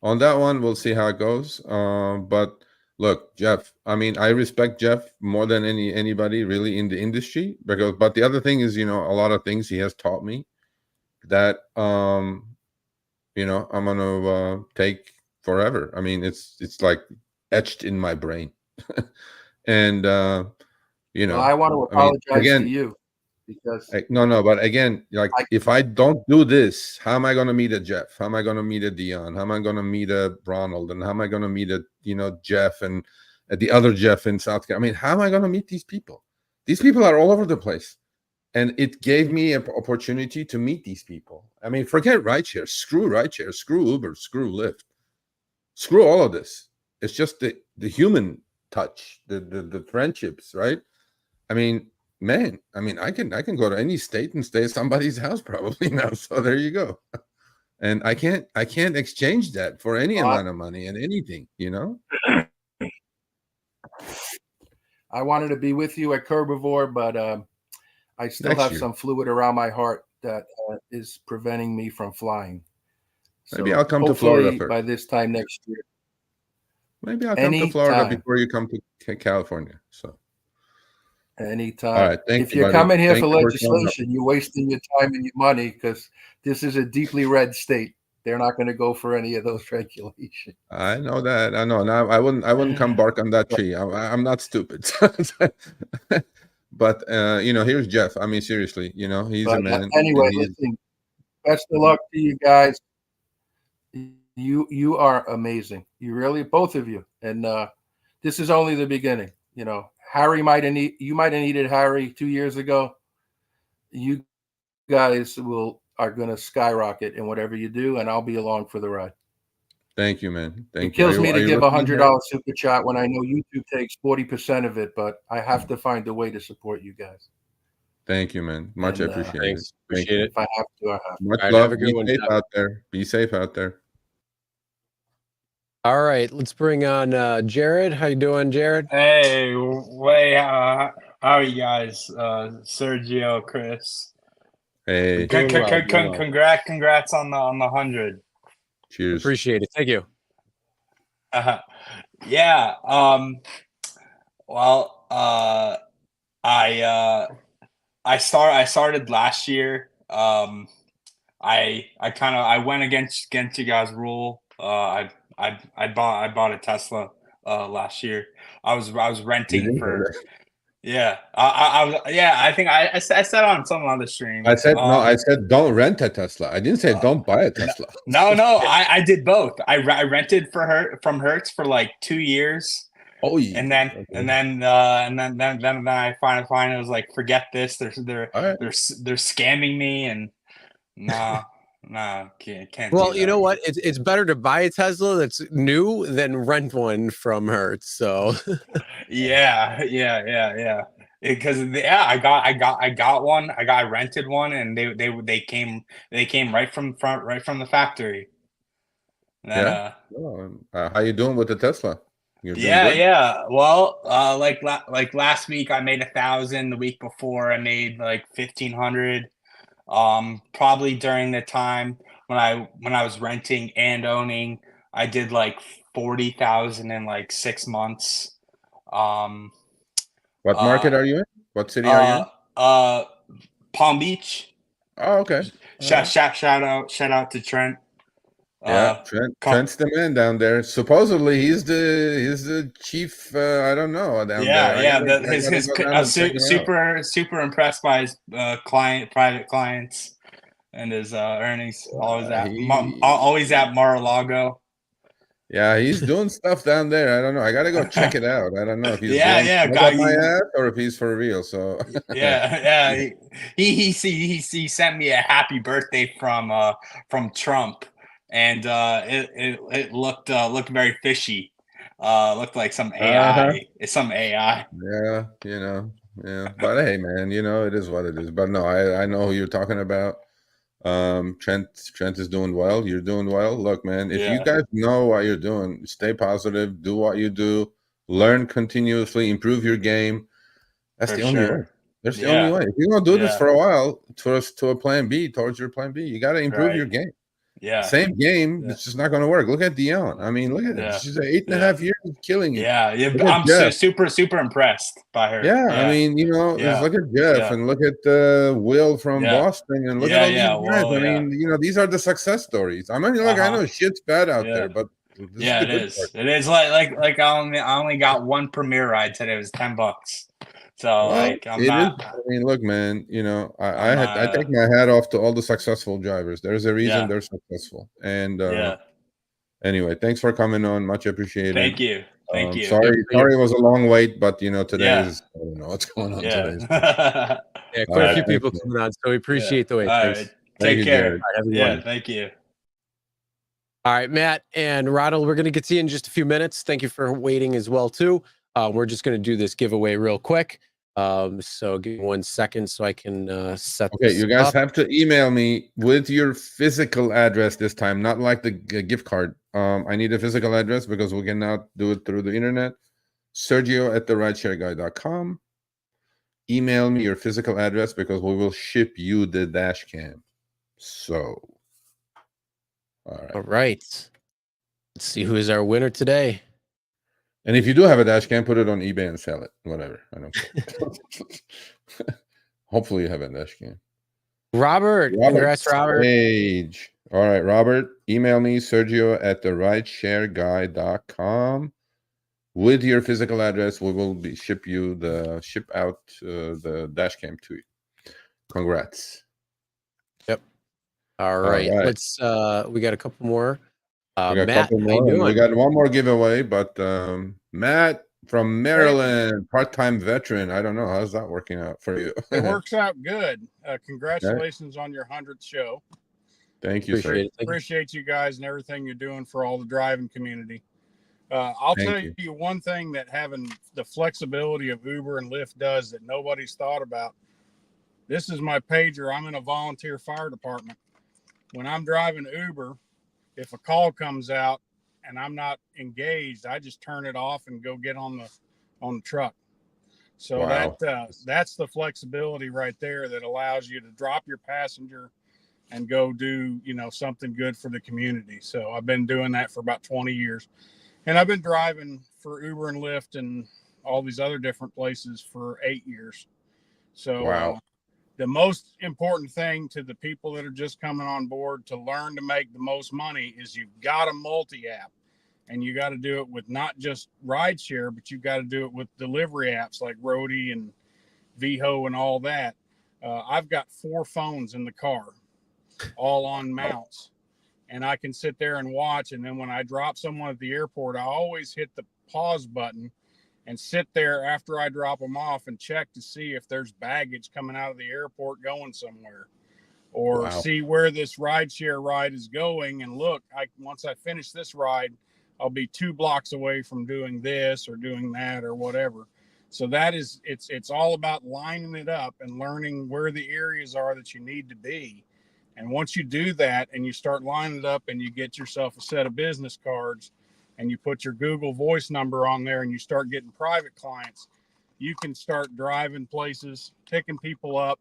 On that one, we'll see how it goes. But look, Jeff, I mean, I respect Jeff more than anybody really in the industry, but the other thing is, a lot of things he has taught me that I'm gonna take forever. I mean, it's like etched in my brain. And well, I want to apologize to you because but again, if I don't do this, how am I going to meet a Jeff? How am I going to meet a Dion? How am I going to meet a Ronald? And how am I going to meet a Jeff and the other Jeff in South Carolina? I mean, how am I going to meet these people? These people are all over the place, and it gave me an opportunity to meet these people. I mean, forget rideshare, screw Uber, screw Lyft, screw all of this. It's just the human touch, the friendships, right? I mean, man, I can go to any state and stay at somebody's house probably now. So there you go. And I can't exchange that for any amount of money and anything, I wanted to be with you at Herbivore, but I still have some fluid around my heart that is preventing me from flying. Maybe I'll come to Florida by this time next year. Maybe I'll come to Florida before you come to California. So anytime. All right, if you're coming here for legislation, you're wasting your time and your money because this is a deeply red state. They're not going to go for any of those regulations. I know that. I know. Now I wouldn't come bark on that tree. I'm not stupid. But here's Jeff. I mean, seriously, he's a man. Anyway, listen, best of luck to you guys. You are amazing. You really, both of you. And this is only the beginning. Harry you might have needed Harry 2 years ago. You guys are going to skyrocket in whatever you do, and I'll be along for the ride. Thank you, man. It kills me to give $100 super chat when I know YouTube takes 40% of it, but I have to find a way to support you guys. Thank you, man. Much appreciated. Appreciate it. If I have to, I have to. Much love. Be safe out there. Be safe out there. All right, let's bring on Jared. How you doing, Jared? Hey, how are you guys? Sergio, Chris. Hey. Congrats on the 100. Cheers. Appreciate it. Thank you. Yeah. Well, I started last year. I went against you guys' rule. I bought a Tesla last year. I was renting for. Yeah, I think I said on some other stream. I said no. I said don't rent a Tesla. I didn't say don't buy a Tesla. No. I did both. I rented from Hertz for like 2 years. Oh yeah. And then I finally was like, forget this. They're scamming me, and can't. Well, you know what? It's better to buy a Tesla that's new than rent one from Hertz. So yeah. Because I got one. I rented one, and they came right from the factory. How you doing with the Tesla? Yeah. Well, like last week I made 1,000. The week before I made like 1,500. Probably during the time when I was renting and owning, I did like 40,000 in like 6 months. What market are you in? What city are you in? Palm Beach. Oh, okay. Shout out to Trent. Yeah, Trent's the man down there. Supposedly he's the chief. I don't know down there. Super impressed by his private clients and his earnings. Always at Mar-a-Lago. Yeah, he's doing stuff down there. I don't know. I gotta go check it out. I don't know if he's guy, up my ass or if he's for real. So he sent me a happy birthday from Trump, and it looked very fishy. Looked like some AI. It's some AI. Yeah, yeah. But hey, man, it is what it is. But no, I know who you're talking about. Trent is doing well. You're doing well. Look, man, if you guys know what you're doing, stay positive, do what you do, learn continuously, improve your game. That's the only way. That's the only way. If you're gonna do this for a while, to a plan B, towards your plan B, you got to improve your game. Same game, it's just not going to work. Look at Dion. I mean, look at it. She's 8.5 years of killing it. I'm super impressed by her. I mean, look at Jeff and look at Will from Boston and look at all these guys. I mean, these are the success stories. I mean, look, I know shit's bad out there, but it is. It is like I only got one premiere ride today. It was $10. So I'm not. I mean, look, man. I take my hat off to all the successful drivers. There's a reason they're successful. And anyway, thanks for coming on. Much appreciated. Thank you. Thank you. Sorry, it was a long wait, but today is. I don't know what's going on today. Quite a few people coming on, so we appreciate the wait. Thanks. Right. Take care. Thank you. All right, Matt and Ronald, we're going to get to you in just a few minutes. Thank you for waiting as well too. We're just going to do this giveaway real quick. So give me 1 second so I can set this you guys up. have to email me with your physical address this time, not like the gift card. I need a physical address because we cannot do it through the internet. Sergio at therideshareguy.com. Email me your physical address because we will ship you the dash cam. So, all right. Let's see who is our winner today. And if you do have a dash cam, put it on eBay and sell it. Whatever. I don't care. Hopefully you have a dash cam. Robert. Congrats, Robert. Sage. All right, Robert. Email me, Sergio at therideshareguy.com. With your physical address, we will ship out the dash cam to you. Congrats. Yep. All right. Let's we got a couple more. We got Matt, a couple more. We got one more giveaway, but Matt from Maryland, part-time veteran. I don't know. How's that working out for you? It works out good. Congratulations on your 100th show. Thank you, sir. Appreciate you guys and everything you're doing for all the driving community. I'll tell you one thing that having the flexibility of Uber and Lyft does that nobody's thought about. This is my pager. I'm in a volunteer fire department. When I'm driving Uber, if a call comes out and I'm not engaged, I just turn it off and go get on the truck. So that's the flexibility right there that allows you to drop your passenger and go do, something good for the community. So I've been doing that for about 20 years. And I've been driving for Uber and Lyft and all these other different places for 8 years. So the most important thing to the people that are just coming on board to learn to make the most money is you've got a multi-app, and you got to do it with not just rideshare, but you've got to do it with delivery apps like Roadie and VIOFO and all that. I've got 4 phones in the car, all on mounts, and I can sit there and watch. And then when I drop someone at the airport, I always hit the pause button and sit there after I drop them off and check to see if there's baggage coming out of the airport going somewhere, or see where this rideshare ride is going. And look, once I finish this ride, I'll be 2 blocks away from doing this or doing that or whatever. So it's all about lining it up and learning where the areas are that you need to be. And once you do that and you start lining it up and you get yourself a set of business cards, and you put your Google Voice number on there and you start getting private clients, you can start driving places, picking people up,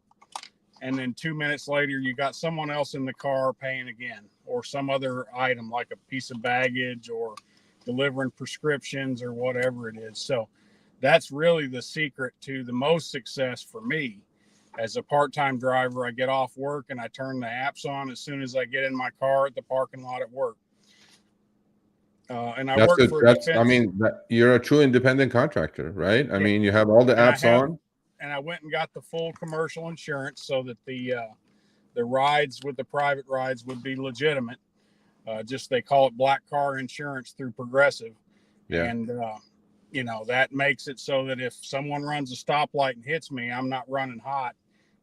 and then 2 minutes later, you got someone else in the car paying again, or some other item like a piece of baggage or delivering prescriptions or whatever it is. So that's really the secret to the most success for me. As a part-time driver, I get off work and I turn the apps on as soon as I get in my car at the parking lot at work. And I work for. You're a true independent contractor, right? I mean, you have all the apps on. And I went and got the full commercial insurance so that the rides with the private rides would be legitimate. Just they call it black car insurance through Progressive. Yeah. And, you know, that makes it so that if someone runs a stoplight and hits me, I'm not running hot,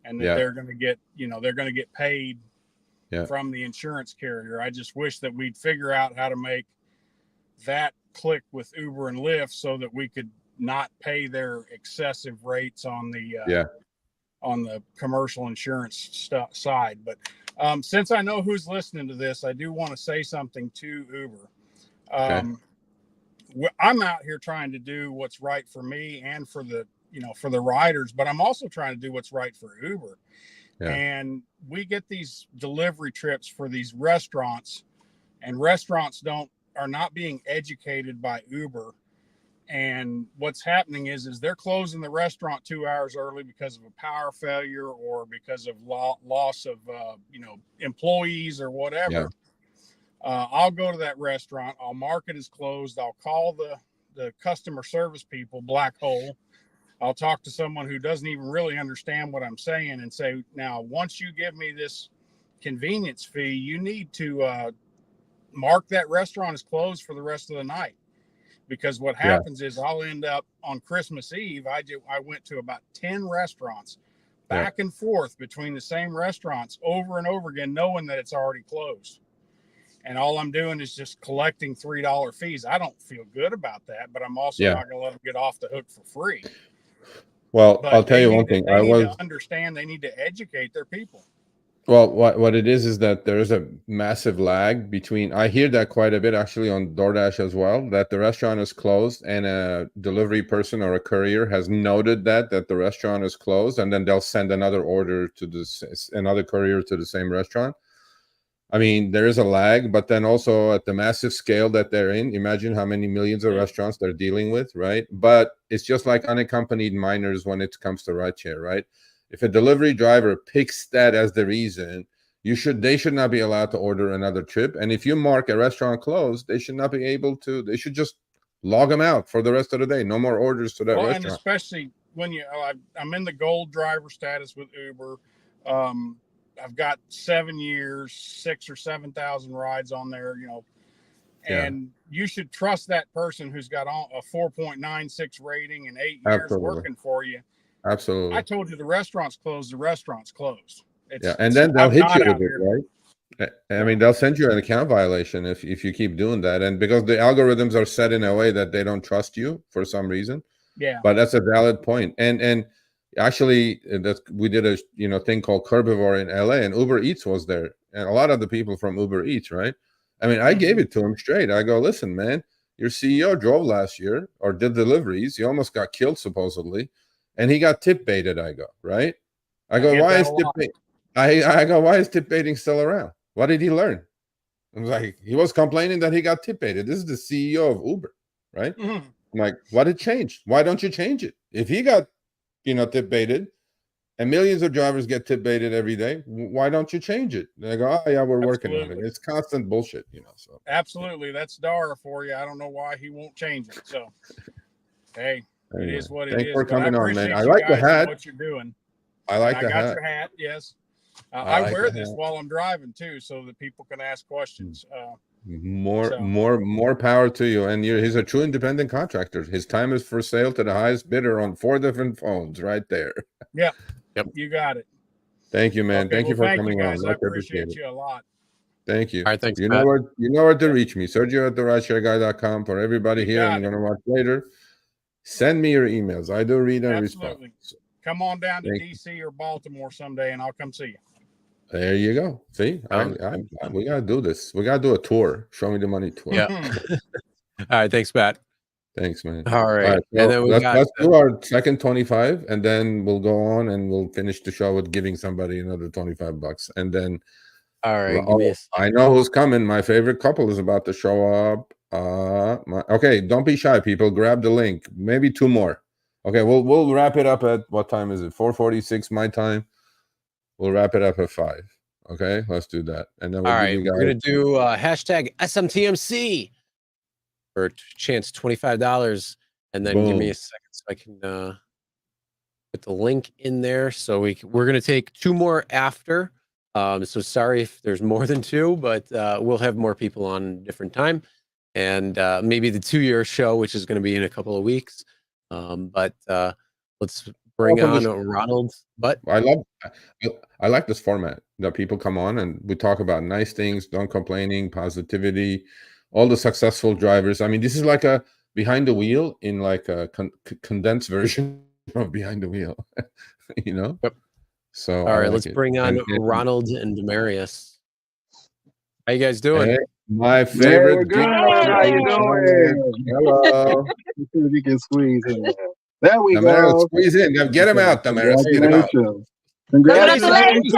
and that they're going to get, you know, they're going to get paid from the insurance carrier. I just wish that we'd figure out how to make that click with Uber and Lyft so that we could not pay their excessive rates on the commercial insurance side. But since I know who's listening to this, I do want to say something to Uber. I'm out here trying to do what's right for me and for the, you know, for the riders, but I'm also trying to do what's right for Uber. And we get these delivery trips for these restaurants, and restaurants are not being educated by Uber. And what's happening is they're closing the restaurant 2 hours early because of a power failure or because of loss of, you know, employees or whatever. I'll go to that restaurant. I'll mark it as closed. I'll call the customer service people, black hole. I'll talk to someone who doesn't even really understand what I'm saying and say, now, once you give me this convenience fee, you need to mark that restaurant as closed for the rest of the night. Because what happens is I'll end up on Christmas Eve. I went to about 10 restaurants back and forth between the same restaurants over and over again, knowing that it's already closed. And all I'm doing is just collecting $3 fees. I don't feel good about that, but I'm also not going to let them get off the hook for free. Well, But I'll tell you one thing. They need to understand. They need to educate their people. Well, what it is that there is a massive lag between. I hear that quite a bit actually on DoorDash as well. That the restaurant is closed, and a delivery person or a courier has noted that the restaurant is closed, and then they'll send another order to another courier to the same restaurant. I mean, there is a lag, but then also at the massive scale that they're in, imagine how many millions of restaurants they're dealing with, right? But it's just like unaccompanied minors when it comes to rideshare, right? If a delivery driver picks that as the reason, they should not be allowed to order another trip. And if you mark a restaurant closed, they should not be able to. They should just log them out for the rest of the day. No more orders to that restaurant. And especially when I'm in the gold driver status with Uber. I've got 7 years, 6,000 or 7,000 rides on there, you know, and you should trust that person who's got a 4.96 rating and 8 years working for you. Absolutely. I told you the restaurant's closed. The restaurant's closed. And then they'll hit you with it, right? I mean, they'll send you an account violation if you keep doing that, and because the algorithms are set in a way that they don't trust you for some reason. But that's a valid point. And actually, we did a thing called Curbivore in LA, and Uber Eats was there, and a lot of the people from Uber Eats, right? I mean, I gave it to him straight. I go, listen, man, your CEO drove last year or did deliveries. He almost got killed supposedly, and he got tip baited. I go, right? I go, why is tip bait? I go, why is tip baiting still around? What did he learn? I was like, he was complaining that he got tip baited. This is the CEO of Uber, right? I'm like, what had changed? Why don't you change it? If he got tip baited, and millions of drivers get tip baited every day, why don't you change it? And I go, oh yeah, we're working on it. It's constant bullshit, So absolutely, that's Dara for you. I don't know why he won't change it. So, hey, it is what it is. Thanks for coming on, man. I like like the hat. What you're doing? I like the hat. I got your hat. Yes, I wear this while I'm driving too, so that people can ask questions. More power to you. And he's a true independent contractor. His time is for sale to the highest bidder on 4 different phones right there. Yep. You got it. Thank you, man. Thank you for coming guys. on. I appreciate you a lot. Thank you. All right, thanks. You know where to reach me. Sergio at therideshareguy.com. For everybody here and going to watch later, send me your emails. I do read and respond. Come on down to DC or Baltimore someday, and I'll come see you. There you go. See, we gotta do this. We gotta do a tour. Show me the money tour. Yeah. All right. Thanks, Pat. Thanks, man. All right. So and then let's do our second 25, and then we'll go on and we'll finish the show with giving somebody another $25, and then. All right. I know who's coming. My favorite couple is about to show up. Okay, don't be shy, people. Grab the link. Maybe 2 more. Okay, we'll wrap it up at what time is it? 4:46 my time. We'll wrap it up at 5. Okay, let's do that. And then we're gonna do hashtag SMTMC for chance $25, and then give me a second so I can put the link in there. So we're gonna take 2 more after. So sorry if there's more than 2, but we'll have more people on a different time, and maybe the 2-year show, which is going to be in a couple of weeks. But let's bring on Ronald. But I like this format that people come on and we talk about nice things, don't complaining, positivity, all the successful drivers. I mean, this is like a behind the wheel in like a condensed version of behind the wheel, you know? Yep. So all right, let's bring on Ronald and Demarius. How you guys doing? Hey, my favorite. Good. How you doing? Hello. Let's see if you can squeeze in there. There we Damaris, go. squeeze in. Get him out, Damaris. Get him out. Congratulations.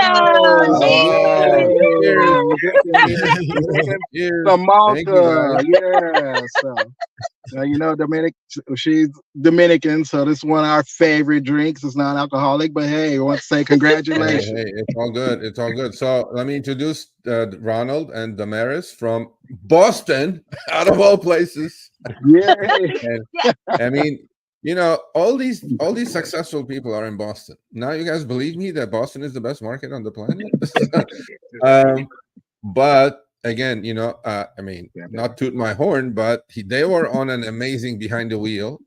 Cheers. The Malta. Thank you, Yeah. So now you know she's Dominican, so this is one of our favorite drinks. It's non-alcoholic, but hey, I want to say congratulations. Hey, it's all good. It's all good. So let me introduce Ronald and Damaris from Boston, out of all places. Yeah. And, I mean, you know, all these successful people are in Boston. Now you guys believe me that Boston is the best market on the planet? But again, you know, I mean, not toot my horn, but they were on an amazing behind the wheel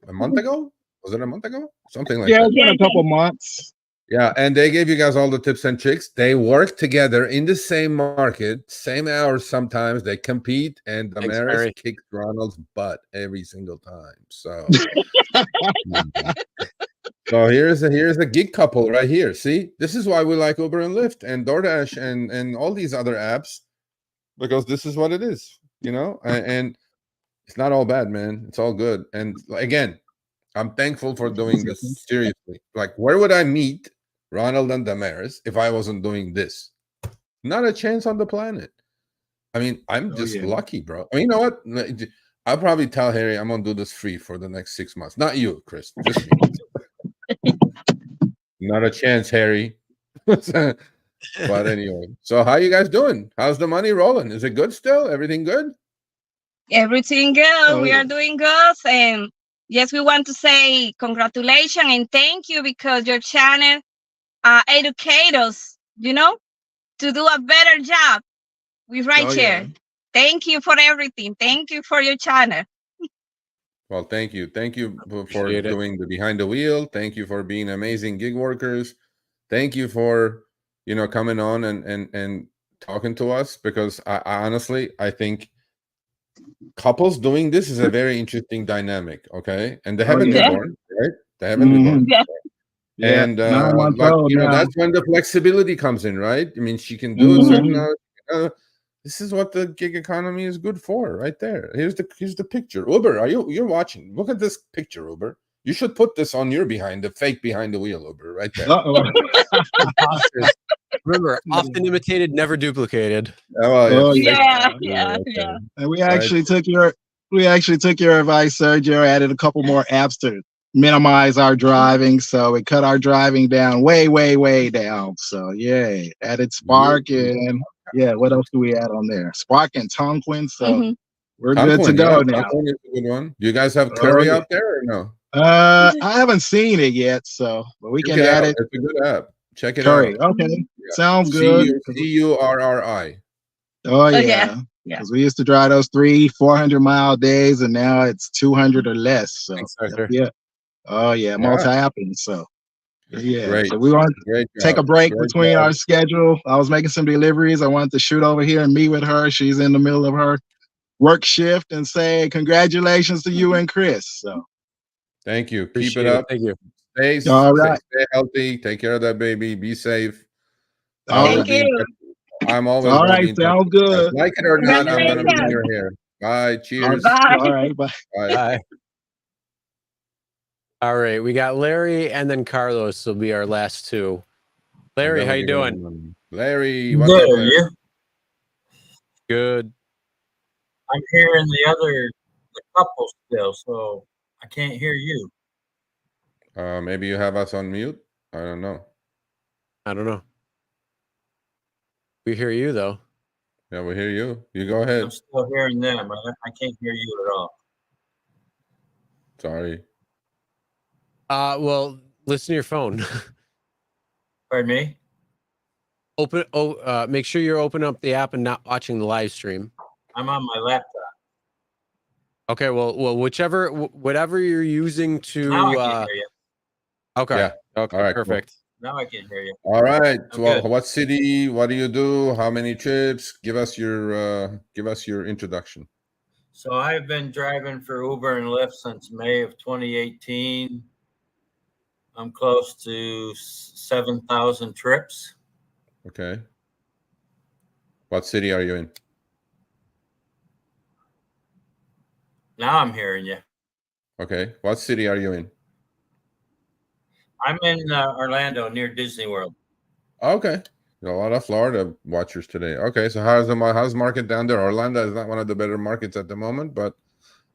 a month ago. Was it a month ago? Something like that. Yeah, it's been a couple months. Yeah, and they gave you guys all the tips and tricks. They work together in the same market, same hours sometimes. They compete, and Damaris kicks Ronald's butt every single time. So, so here's a gig couple right here. See, this is why we like Uber and Lyft and DoorDash and all these other apps, because this is what it is, you know. And it's not all bad, man. It's all good. And again, I'm thankful for doing this seriously. Like, where would I meet Ronald and Damaris if I wasn't doing this? Not a chance on the planet. I mean, I'm just lucky, bro. I mean, you know what? I'll probably tell Harry I'm gonna do this free for the next 6 months. Not you, Chris. Just me. Not a chance, Harry. But anyway, so how you guys doing? How's the money rolling? Is it good still? Everything good? Everything good. We are doing good. And yes, we want to say congratulations and thank you, because your channel educates us, you know, to do a better job with rideshare. Thank you for everything. Thank you for your channel. Well, thank you. Thank you for doing the behind the wheel. Thank you for being amazing gig workers. Thank you for, you know, coming on and talking to us, because I honestly, I think couples doing this is a very interesting dynamic. Okay. And they haven't been born, right? They haven't been born. Yeah. And like, you know, that's when the flexibility comes in, right? I mean, she can do a certain this is what the gig economy is good for, right there. Here's the picture. Uber, you're watching? Look at this picture, Uber. You should put this on your the fake behind the wheel, Uber, right there. Remember, often imitated, never duplicated. Yeah. And we actually took your advice, Sergio. Added a couple more apps to minimize our driving, so it cut our driving down way down. So added Spark and what else do we add on there? Spark and Tonquin. So we're good to go now. Tonquin is a good one. Do you guys have Curry out there or no? I haven't seen it yet, but we can add it. It's a good app. Check it Curry. out. Okay, sounds good. Curri. Oh yeah. Because we used to drive those 300-400 mile days, and now it's 200 or less. So multi-apping. So great. So we want to take a break between our schedule. I was making some deliveries. I wanted to shoot over here and meet with her. She's in the middle of her work shift, and say congratulations to you and Chris. So thank you. Keep it up. Thank you. Stay healthy. Take care of that baby. Be safe. Thank you. I'm always all right. Sounds good. Like it or not, I'm gonna be in your hair. Bye. Cheers. Bye. All right. Bye. Bye. All right, we got Larry and then Carlos will be our last two. Larry, how you doing? Larry, what's up, Larry? Good. I'm hearing the couple still, so I can't hear you. Maybe you have us on mute. I don't know. We hear you though. Yeah, we hear you. You go ahead. I'm still hearing them, but I can't hear you at all. Sorry. Well, listen to your phone. Pardon me? make sure you're opening up the app and not watching the live stream. I'm on my laptop. Okay, well, whatever you're using to. Now I can hear you. Okay. Yeah. Okay. All right, Perfect. Now I can hear you. All right. I'm Well, good. what city? What do you do? How many trips? Give us your introduction. So I've been driving for Uber and Lyft since May of 2018. I'm close to 7,000 trips. Okay. What city are you in? Now I'm hearing you. Okay. What city are you in? I'm in Orlando near Disney World. Okay. A lot of Florida watchers today. Okay. So how's the market down there? Orlando is not one of the better markets at the moment, but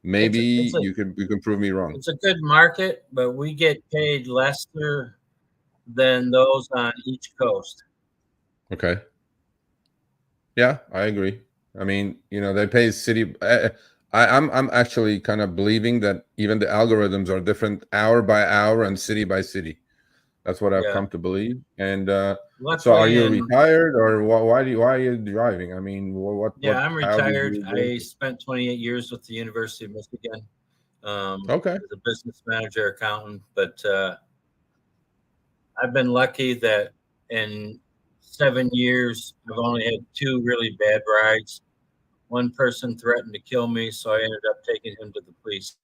maybe you can prove me wrong. It's a good market, but we get paid lesser than those on each coast. Okay. Yeah, I agree. I mean, they pay city. I'm actually kind of believing that even the algorithms are different hour by hour and city by city. That's what I've come to believe. And so, are you retired, or why are you driving? I mean, what? Yeah, I'm retired. I spent 28 years with the University of Michigan. Okay. As a business manager, accountant, but I've been lucky that in 7 years I've only had 2 really bad rides. One person threatened to kill me, so I ended up taking him to the police.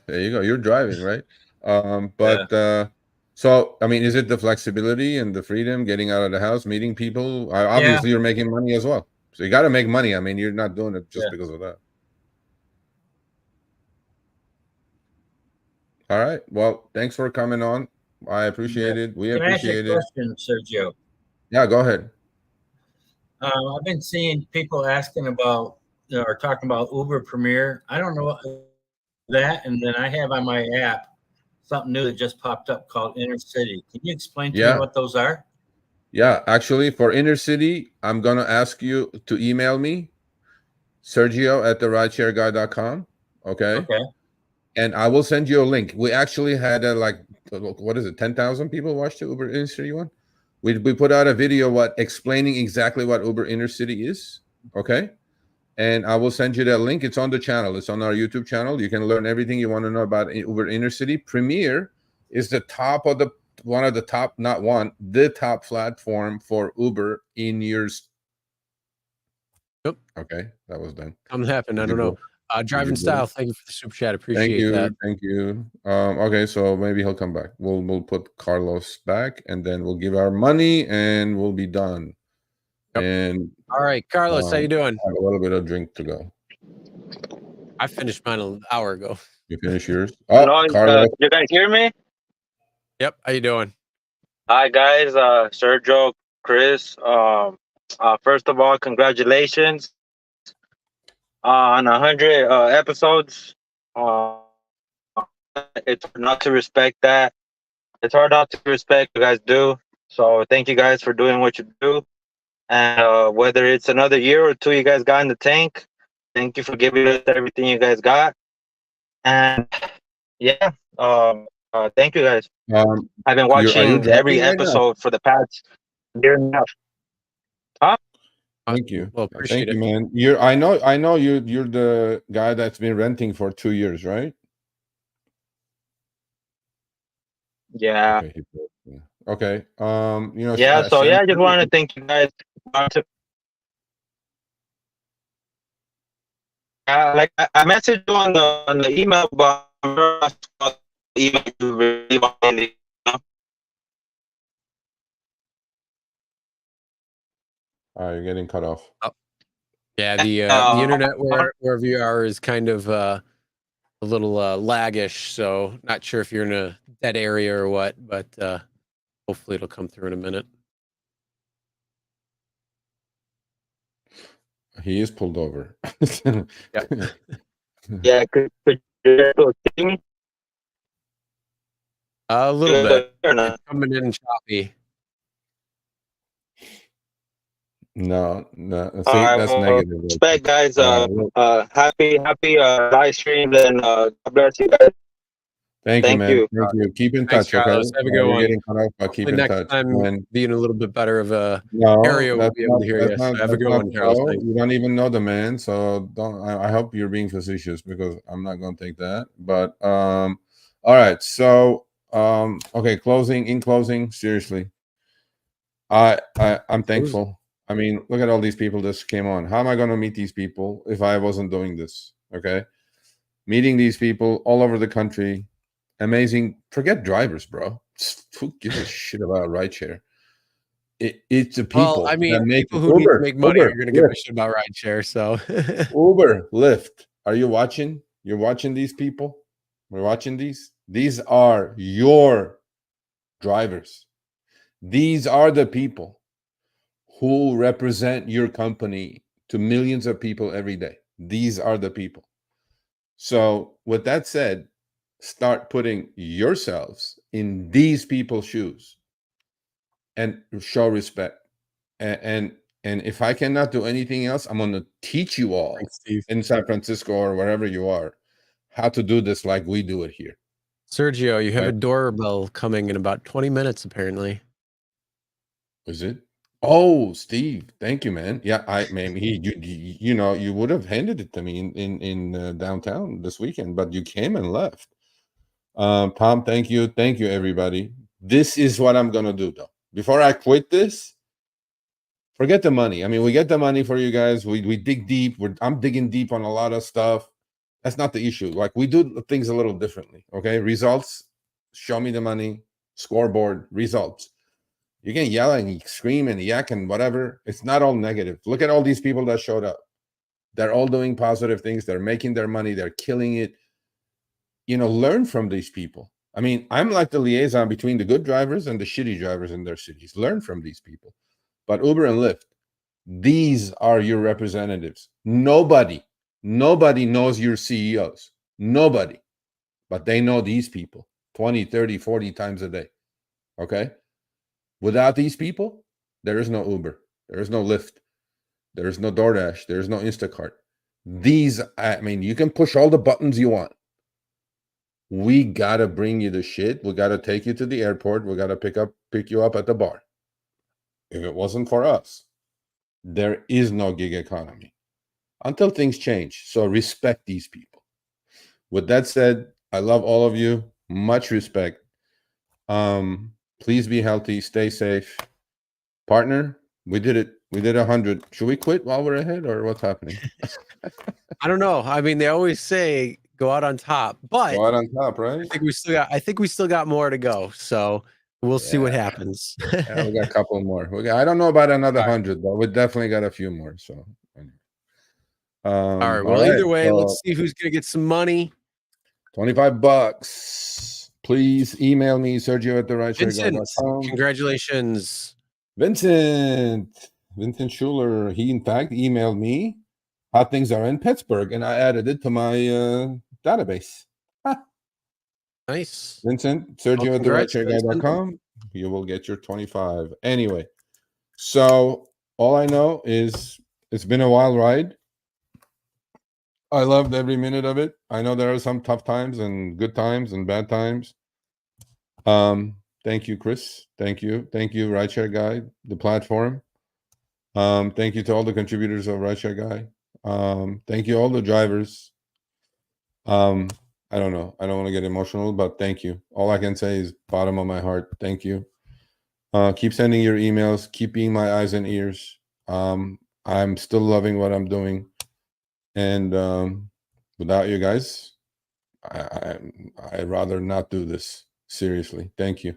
There you go. You're driving, right? So I mean, is it the flexibility and the freedom, getting out of the house, meeting people? Obviously, you're making money as well, so you got to make money. I mean, you're not doing it just because of that. All right. Well, thanks for coming on. I appreciate it. We appreciate it. Can I ask you a question, Sergio? Yeah, go ahead. I've been seeing people asking about or talking about Uber Premier. I don't know that, and then I have on my app something new that just popped up called Inner City. Can you explain to me what those are? Yeah, actually, for Inner City, I'm gonna ask you to email me, Sergio@therideshareguy.com. Okay. And I will send you a link. We actually had what is it? 10,000 people watched the Uber Inner City one. We put out a video explaining exactly what Uber Inner City is. Okay. And I will send you that link. It's on the channel. It's on our YouTube channel. You can learn everything you want to know about Uber Inner City. Premier is the top of the top platform for Uber in years. Yep. Okay, that was done. Something happened. I don't know. Driving Style. Thank you for the super chat. Appreciate that. Thank you. Okay, so maybe he'll come back. We'll put Carlos back, and then we'll give our money, and we'll be done. Yep. And all right, Carlos, how you doing? I have a little bit of drink to go. I finished mine an hour ago. You finished yours? Hello, Carlos. you guys hear me? Yep. How you doing? Hi guys, Sergio, Chris. First of all, congratulations on 100 episodes. It's hard not to respect that. It's hard not to respect what you guys do. So thank you guys for doing what you do. And whether it's another year or 2 you guys got in the tank, thank you for giving us everything you guys got. And yeah, thank you guys. I've been watching every episode for the past year and a half. Huh? Thank you. Well, appreciate it, man. I know you're the guy that's been renting for 2 years, right? Yeah. Okay. Yeah. So yeah, I just wanted to thank you guys. Like I messaged you on the email, but email you really wanted, You're getting cut off. Oh. Yeah, the internet wherever you are is kind of a little laggish, so not sure if you're in a dead area or what, but hopefully it'll come through in a minute. He is pulled over. Yeah. Yeah, could you see me? A little bit. It's coming in choppy. No. See, that's negative. Respect, guys. Happy live stream, and God bless you guys. Thank you, man. Thank you. Keep in Thanks, touch, okay? Carlos. Have a good We're one. getting cut off, but keep Hopefully in next touch. time, And being a little bit better of a no, area, we'll that's be able not, to hear you. So have a good one, Carlos. so. Thanks. You don't even know the man, so don't. I hope you're being facetious because I'm not going to take that. But all right. So okay. In closing, seriously, I'm thankful. I mean, look at all these people that came on. How am I going to meet these people if I wasn't doing this? Okay, meeting these people all over the country, amazing. Forget drivers, bro. Who gives a shit about rideshare? It's the people Well, I mean, that make people who need to make money are going to give a shit about rideshare. So Uber, Lyft. Are you watching? You're watching these people? We're watching these. These are your drivers. These are the people who represent your company to millions of people every day. These are the people. So, with that said, start putting yourselves in these people's shoes and show respect. And if I cannot do anything else, I'm going to teach you all in San Francisco or wherever you are how to do this like we do it here. Sergio, you have a doorbell coming in about 20 minutes, apparently. Is it? Oh, Steve, thank you, man. Yeah, you know, you would have handed it to me in downtown this weekend, but you came and left. Tom, thank you, everybody. This is what I'm gonna do though. Before I quit this, forget the money. I mean, we get the money for you guys. We dig deep. I'm digging deep on a lot of stuff. That's not the issue. Like, we do things a little differently. Okay, results. Show me the money. Scoreboard. Results. You can yell and scream and yak and whatever. It's not all negative. Look at all these people that showed up. They're all doing positive things. They're making their money. They're killing it. You know, learn from these people. I mean, I'm like the liaison between the good drivers and the shitty drivers in their cities. Learn from these people. But Uber and Lyft, these are your representatives. Nobody knows your CEOs. Nobody. But they know these people 20, 30, 40 times a day. Okay? Without these people, there is no Uber. There is no Lyft. There is no DoorDash. There is no Instacart. These, I mean, you can push all the buttons you want. We got to bring you the shit. We got to take you to the airport. We got to pick you up at the bar. If it wasn't for us, there is no gig economy until things change. So respect these people. With that said, I love all of you. Much respect. Please be healthy. Stay safe. Partner, we did it. We did 100. Should we quit while we're ahead, or what's happening? I don't know. I mean, they always say go out on top, but go out on top, right? I think we still got more to go. So we'll see what happens. Yeah, we got a couple more. I don't know about another 100, but we definitely got a few more. So all right. Well, either way, let's see who's gonna get some money. $25. Please email me, Sergio at Vincent, congratulations. Vincent Schuler. He in fact emailed me how things are in Pittsburgh, and I added it to my database. Nice. Vincent, Sergio at rideshareguy.com. You will get your 25. Anyway, so all I know is it's been a wild ride. I loved every minute of it. I know there are some tough times and good times and bad times. Thank you, Chris. Thank you, Rideshare Guy, the platform. Thank you to all the contributors of Rideshare Guy. Thank you all the drivers. I don't know. I don't want to get emotional, but thank you. All I can say is bottom of my heart. Thank you. Keep sending your emails. Keep being my eyes and ears. I'm still loving what I'm doing. And without you guys, I'd rather not do this. Seriously. Thank you.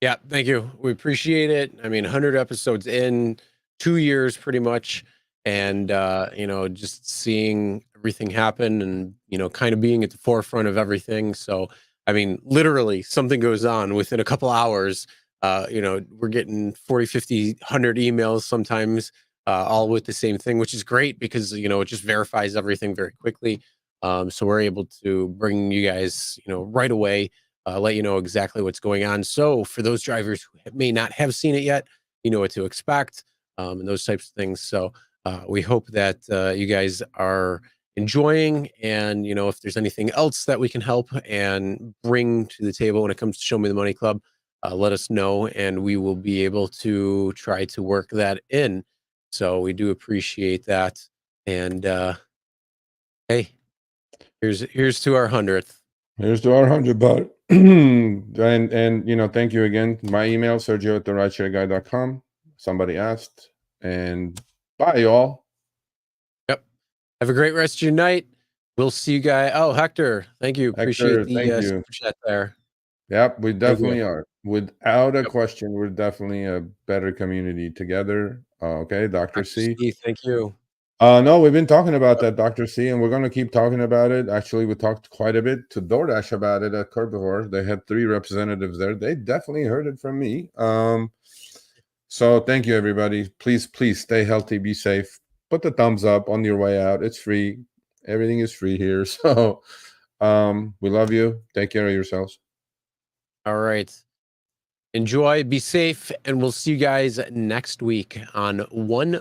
Yeah, thank you. We appreciate it. I mean, 100 episodes in 2 years pretty much. And, you know, just seeing everything happen and, you know, kind of being at the forefront of everything. So, I mean, literally something goes on within a couple hours. You know, we're getting 40, 50, 100 emails sometimes, all with the same thing, which is great because, you know, it just verifies everything very quickly. So we're able to bring you guys, you know, right away, let you know exactly what's going on. So for those drivers who may not have seen it yet, you know what to expect, and those types of things. So we hope that you guys are enjoying. And, you know, if there's anything else that we can help and bring to the table when it comes to Show Me the Money Club, let us know, and we will be able to try to work that in. So we do appreciate that. And hey, here's to our 100th. Here's to our 100, bud. and you know, thank you again. My email, Sergio@therideshareguy.com. Somebody asked, and bye, y'all. Yep. Have a great rest of your night. We'll see you guys. Oh, Hector, thank you. Appreciate the super chat there. Yep, we definitely are. Without a question, we're definitely a better community together. Okay, Dr. C. Thank you. No, we've been talking about that, Dr. C, and we're going to keep talking about it. Actually, we talked quite a bit to DoorDash about it at Curbivore. They had 3 representatives there. They definitely heard it from me. So thank you, everybody. Please stay healthy, be safe. Put the thumbs up on your way out. It's free. Everything is free here. So we love you. Take care of yourselves. All right. Enjoy, be safe, and we'll see you guys next week on One